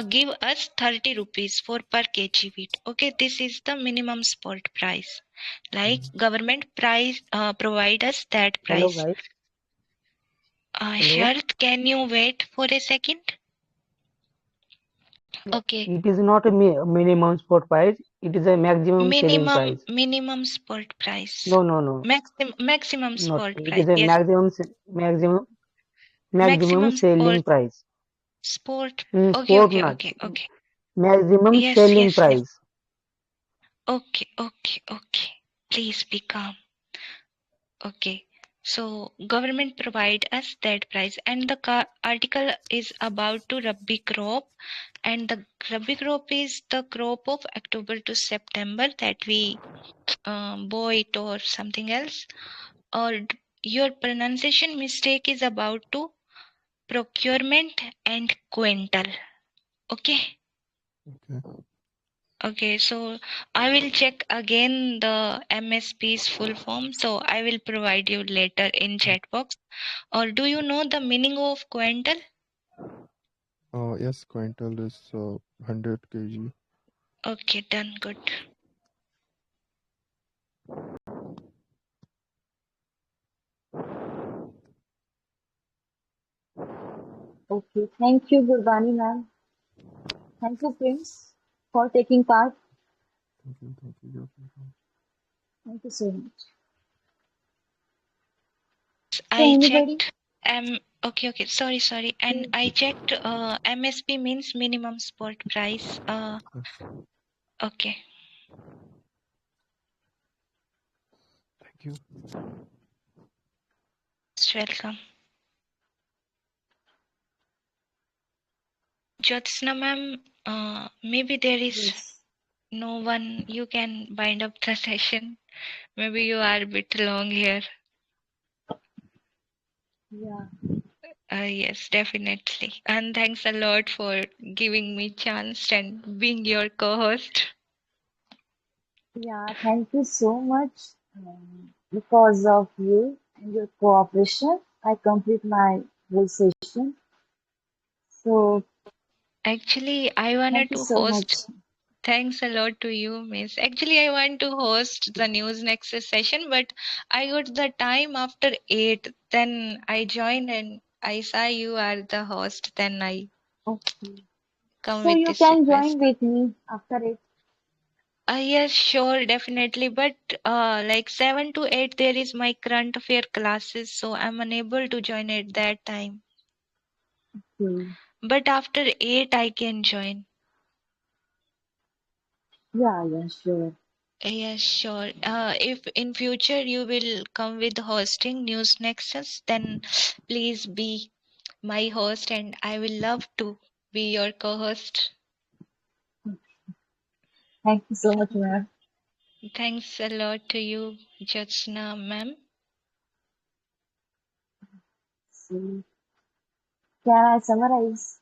give us 30 rupees for per kg wheat. Okay, this is the minimum spot price. Like government price provide us that Hello price. guys. Hello. Sharth, can you wait for a second? Yeah, Okay. it is not a minimum spot price. It is a maximum selling price. Minimum spot price. No. Maximum Not. spot It price. is a Yes. maximum Maximum selling price. sport. Okay, Spot okay, not. okay, okay. Maximum Yes, selling yes, yes. price. Okay, okay, okay. Please be calm. Okay. So government provide us that price, and the article is about to Rabi crop, and the Rabi crop is the crop of October to September that we bow it or something else. Or your pronunciation mistake is about to procurement and quintal. Okay. Okay. Okay, so I will check again the MSP's full form. So I will provide you later in chat box. Or do you know the meaning of quintal? Yes, quintal is 100 kg. Okay, done. Good. Okay. Thank you, Gurbani ma'am. Thank you, Prince, for taking part. Thank you. You're welcome. Thank you so much. So I anybody? checked okay, sorry. And I checked MSP means minimum spot price. Okay. Thank you. Welcome. Jyotsna ma'am, maybe there is Yes. no one you can bind up the session. Maybe you are a bit long here. Yeah. Yes, definitely. And thanks a lot for giving me chance and being your co-host. Yeah. Thank you so much. Because of you and your cooperation, I complete my whole session. So Actually, I thank wanted you to so much. host. Thanks a lot to you, Miss. Actually, I want to host the News Nexus session, but I got the time after 8. Then I joined and I saw you are the host. Then I Okay. come So with you this can request. join with me after it. Yes, sure, definitely. But like 7 to 8, there is my current affair classes, so I'm unable to join at that time. Okay. But after 8, I can join. Yeah, yeah, sure. Yes, sure. If in future you will come with hosting News Nexus, then please be my host, and I will love to be your co-host. Thank you so much, ma'am. Thanks a lot to you, Jyotsna ma'am. So can I summarize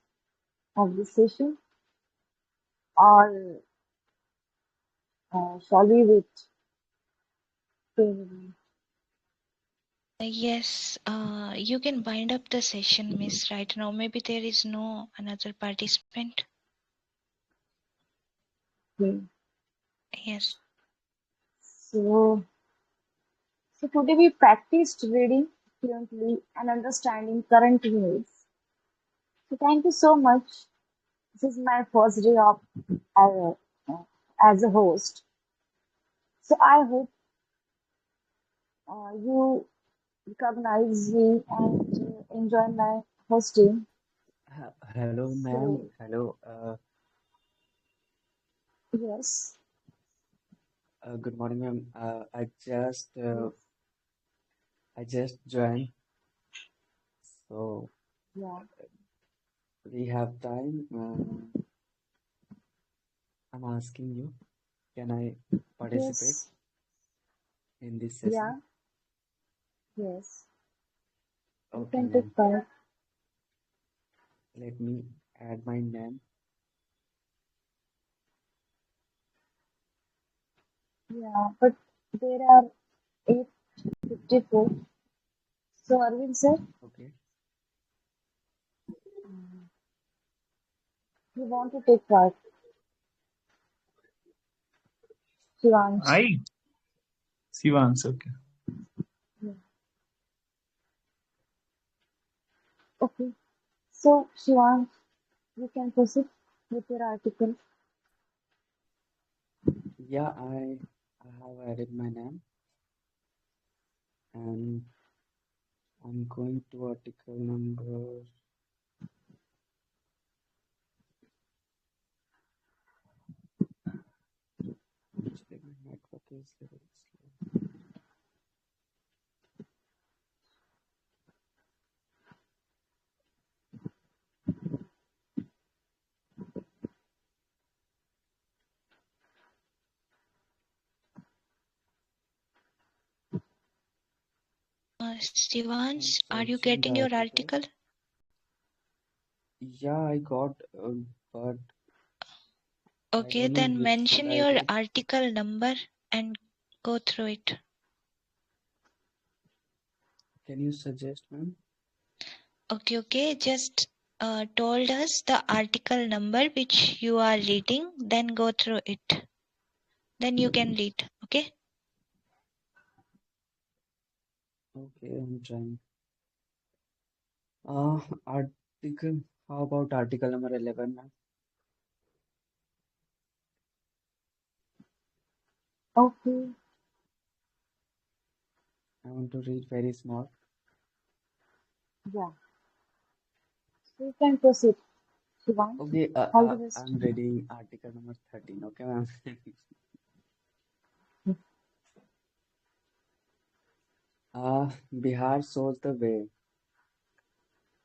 of this session or shall we wait? till- Yes, you can bind up the session, Miss, right now. Maybe there is no another participant. Okay. Yes. So, so today we practiced reading fluently and understanding current news. So thank you so much. This is my first day of uh, as a host. So I hope you recognize me and enjoy my hosting. Hello, ma'am. So Hello. yes, Good morning, ma'am. yes, I just joined, so yeah, we have time. I'm asking you, can I participate yes, in this yeah, session? yes. You Okay, can take ma'am. part. Let me add my name. Yeah, but there are 854. So Arvind sir, Okay. you want to take part. Shivansh. I Sivans, okay. Yeah. Okay. So Shivansh, you can proceed with your article. Yeah, I have added my name, and I'm going to article number. Actually, my network is little slow. I'm Shivans, are you searching the getting your article. article? Yeah, I got, but I Okay, don't know then which mention should I your read. article number and go through it. Can you suggest, ma'am? Okay, just told us the article number which you are reading, then go through it. Then you can read, okay? Okay, I'm trying. Article. How about article number 11, ma'am? Okay. I want to read very small. Yeah. So you can proceed, Shivan. Okay, All the best. I'm reading article number 13. Okay, ma'am. Bihar shows the way.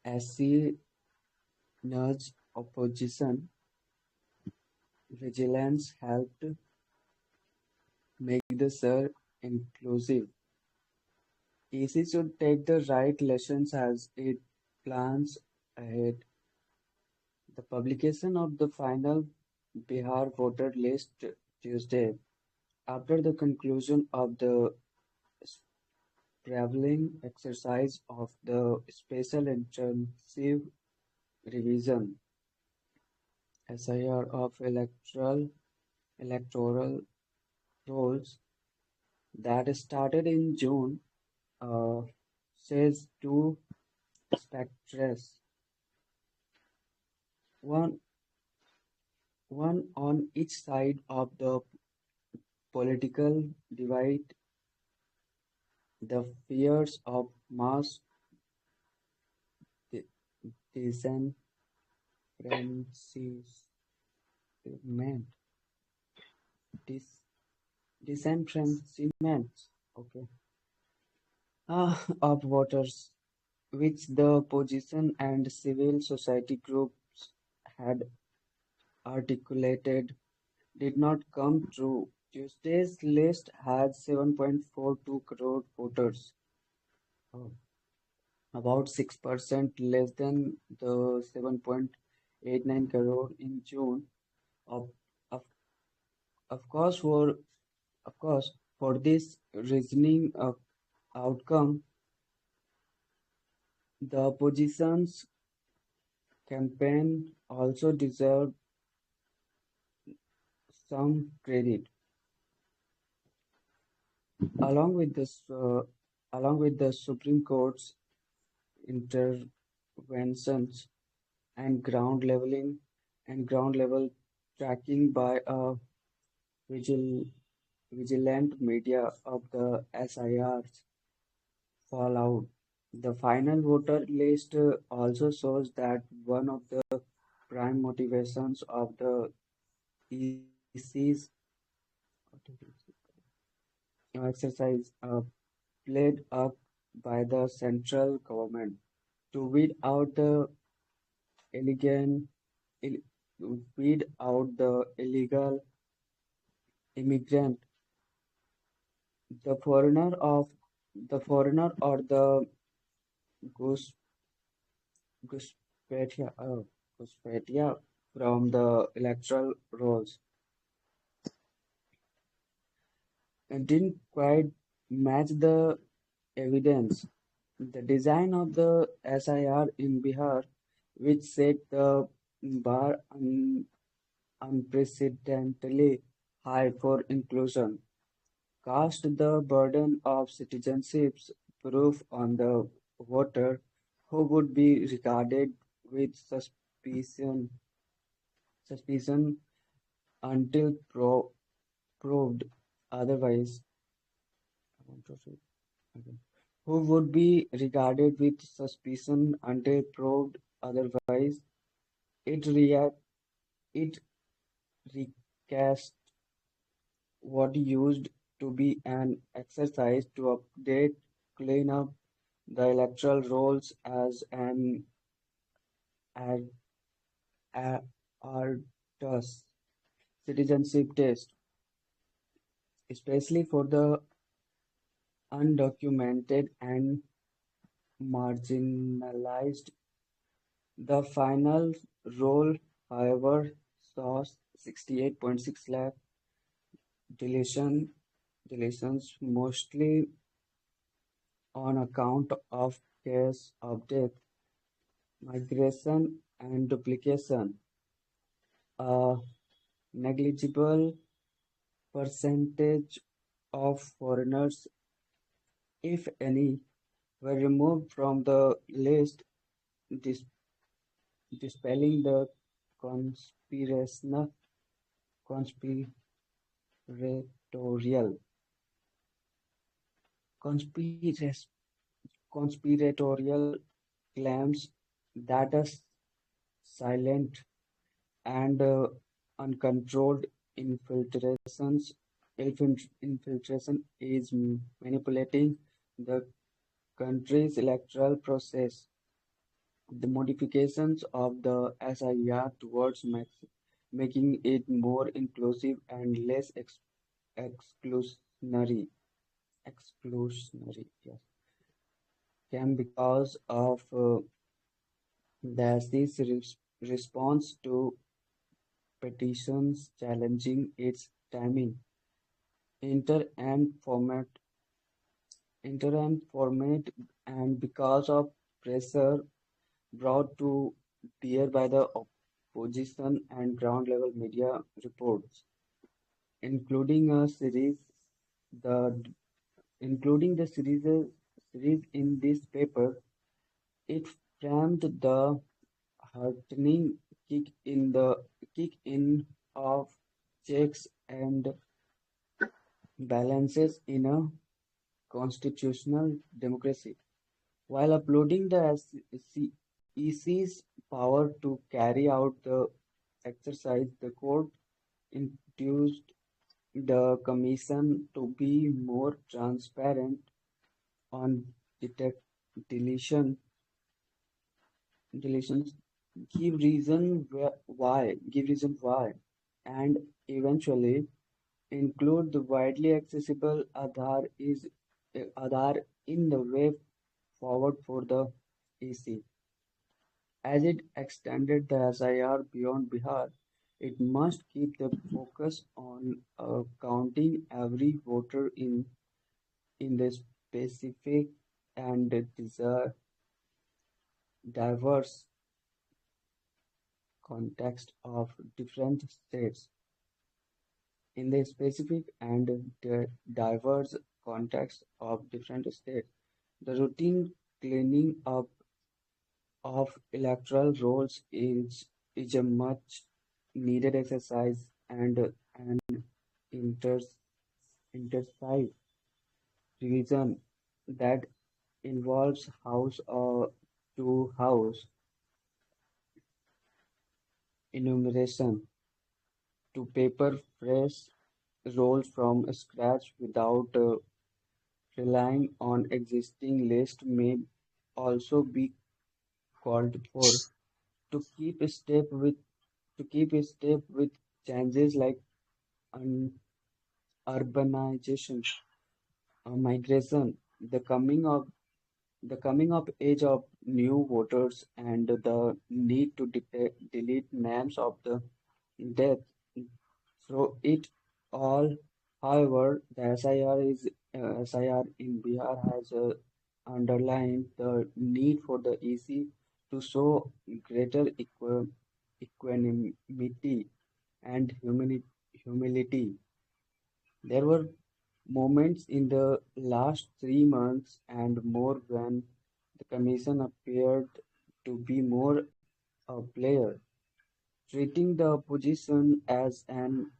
SC nudge opposition. Vigilance helped make the sir inclusive. EC should take the right lessons as it plans ahead. The publication of the final Bihar voter list Tuesday, after the conclusion of the traveling exercise of the special intensive revision SIR of electoral rolls that started in June, uh, says two spectres, one one on each side of the political divide, the fears of mass di- disenfranchisement, dis- disenfranchisement, okay, of voters, which the opposition and civil society groups had articulated, did not come true. Tuesday's list had 7.42 crore voters, uh, about 6% less than the 7.89 crore in June. Of, of, of course, for this reasoning outcome, the opposition's campaign also deserved some credit, along with this, along with the Supreme Court's interventions and ground level tracking by a vigil, vigilant media of the SIR's fallout. The final voter list also shows that one of the prime motivations of the EC's exercise played up by the central government to illegal, ill- weed out the illegal immigrant, the foreigner of the foreigner or the gus Guspetia, Guspetia from the electoral rolls, and didn't quite match the evidence. The design of the SIR in Bihar, which set the bar unprecedentedly high for inclusion, cast the burden of citizenship's proof on the voter who would be regarded with suspicion until proved otherwise. I want to say again. Who would be regarded with suspicion until proved otherwise. It react it recast what used to be an exercise to update, clean up the electoral rolls as an ad, a- arduous citizenship test, especially for the undocumented and marginalized. The final roll, however, saw 68.6 lakh deletion, deletions, mostly on account of case of death, migration, and duplication. A negligible percentage of foreigners, if any, were removed from the list, dis- dispelling the conspiratorial conspiratorial conspiratorial conspiratorial claims that a silent and uncontrolled infiltration is manipulating the country's electoral process. The modifications of the SIR towards making it more inclusive and less exclusionary, yes, came because of this response to petitions challenging its timing, enter and format, and because of pressure brought to bear by the opposition and ground level media reports, including a series the including the series in this paper. It framed the heartening kick in of checks and balances in a constitutional democracy, while uploading the EC's power to carry out the exercise. The court induced the commission to be more transparent on detect deletion deletions, give reason why, and eventually include the widely accessible Aadhaar in the way forward for the EC. As it extended the SIR beyond Bihar, it must keep the focus on counting every voter in the specific and diverse context of different states. In the specific and diverse context of different states, the routine cleaning up of electoral rolls is a much needed exercise and an inter intersite revision that involves house or to house enumeration to paper fresh rolls from scratch without relying on existing lists may also be called for to keep a step with changes like un- urbanization, migration, the coming of age of new voters, and the need to delete names of the death. Through it all, however, the SIR in Bihar has underlined the need for the EC to show greater equanimity and humility. There were moments in the last 3 months and more when the Commission appeared to be more a player, treating the opposition as an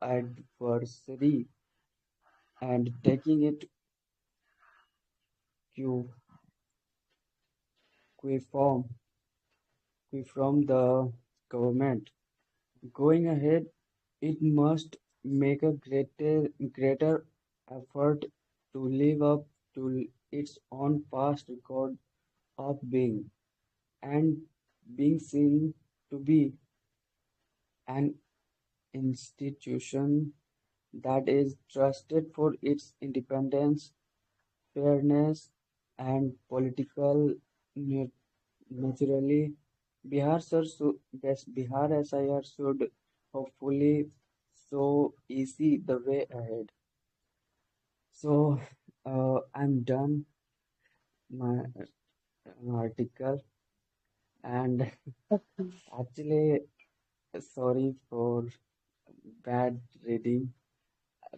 adversary and taking it cue from from the government. Going ahead, it must make a greater effort to live up to its own past record of and being seen to be an institution that is trusted for its independence, fairness, and political naturally. Bihar SIR should hopefully so easy the way ahead. So I'm done my article, and actually sorry for bad reading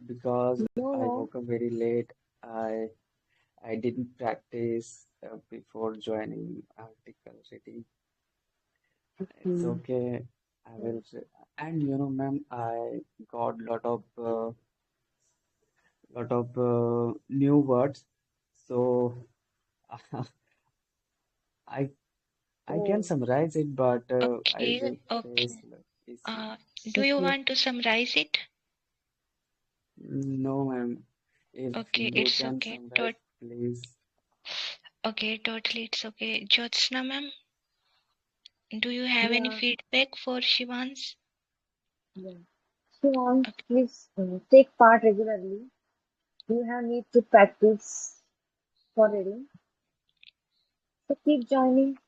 because I No, woke up very late. I didn't practice before joining article reading. It's no. okay. I will say. And you know, ma'am, I got lot of lot of new words. So I I can Oh, summarize it, but I Okay, will okay. face like issue. Do you okay. want to summarize it? No, ma'am. If Okay, you it's can okay. summarize, please. Okay, totally, it's okay. Jyotsna ma'am, do you have any Yeah, feedback for Shivans? yeah. Shivam, Okay. please take part regularly. You have need to practice for reading. So keep joining.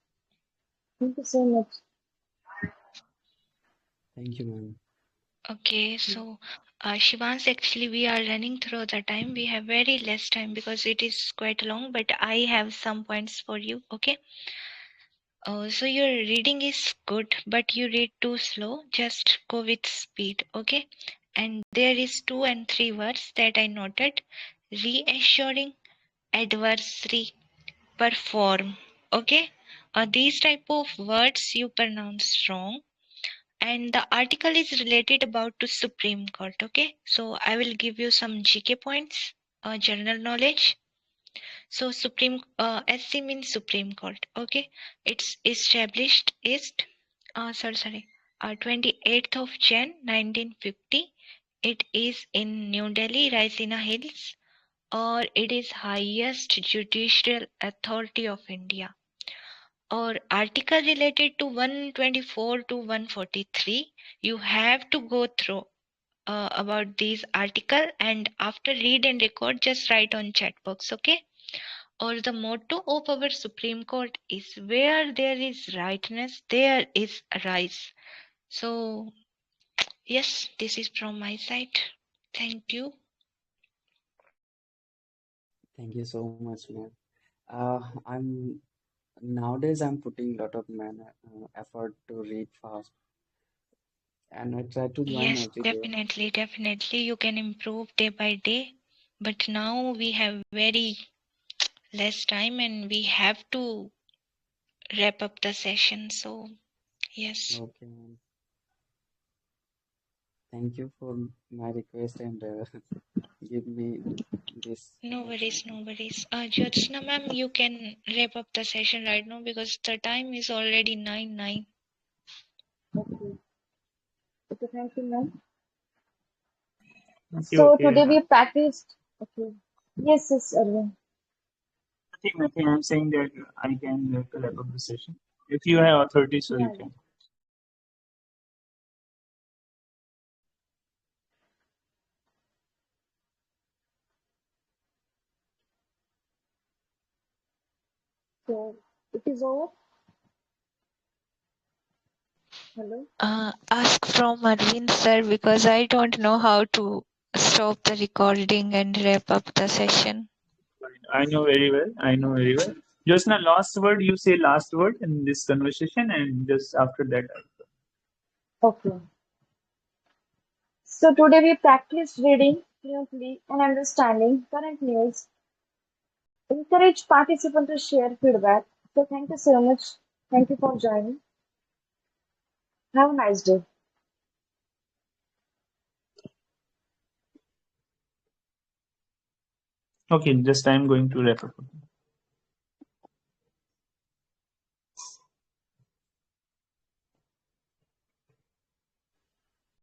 Thank you so much. Thank you, ma'am. Okay, so Shivans, actually we are running through the time. We have very less time because it is quite long, but I have some points for you. Okay. So your reading is good, but you read too slow. Just go with speed. Okay. And there is 2 and 3 words that I noted: reassuring, adversary, perform. Okay. These type of words you pronounce wrong, and the article is related about to Supreme Court. Okay, so I will give you some GK points, general knowledge. So SC means Supreme Court. Okay, it's established is 28th of Jan 1950. It is in New Delhi, Raisina Hills, or it is highest judicial authority of India. Or article related to 124 to 143, you have to go through about these article, and after read and record just write on chat box. Okay. Or the motto of our Supreme Court is, where there is rightness there is a rise. So yes, this is from my side. Thank you. Thank you so much, ma'am. I'm nowadays I'm putting a lot of effort to read fast, and I try to join Yes, every day. definitely you can improve day by day, but now we have very less time and we have to wrap up the session. So yes, Okay, ma'am. Thank you for my request and give me this no worries, opportunity. no worries. Jyotsna ma'am, you can wrap up the session right now because the time is already 9:09. Okay. Okay, thank you, ma'am. Okay, So okay. today we practiced. Okay. Yes, yes, Arvind. Nothing. I'm saying that I can wrap up the session. If you have authority, so you Yeah, yeah. can. So it is over. Hello. Ask from Arvind sir because I don't know how to stop the recording and wrap up the session. I know very well. I know very well. Just now, last word, you say last word in this conversation, and just after that, Okay. So today we practiced reading carefully and understanding current news. Encourage participants to share feedback. So thank you so much. Thank you for joining. Have a nice day. okay, just I'm going to wrap up.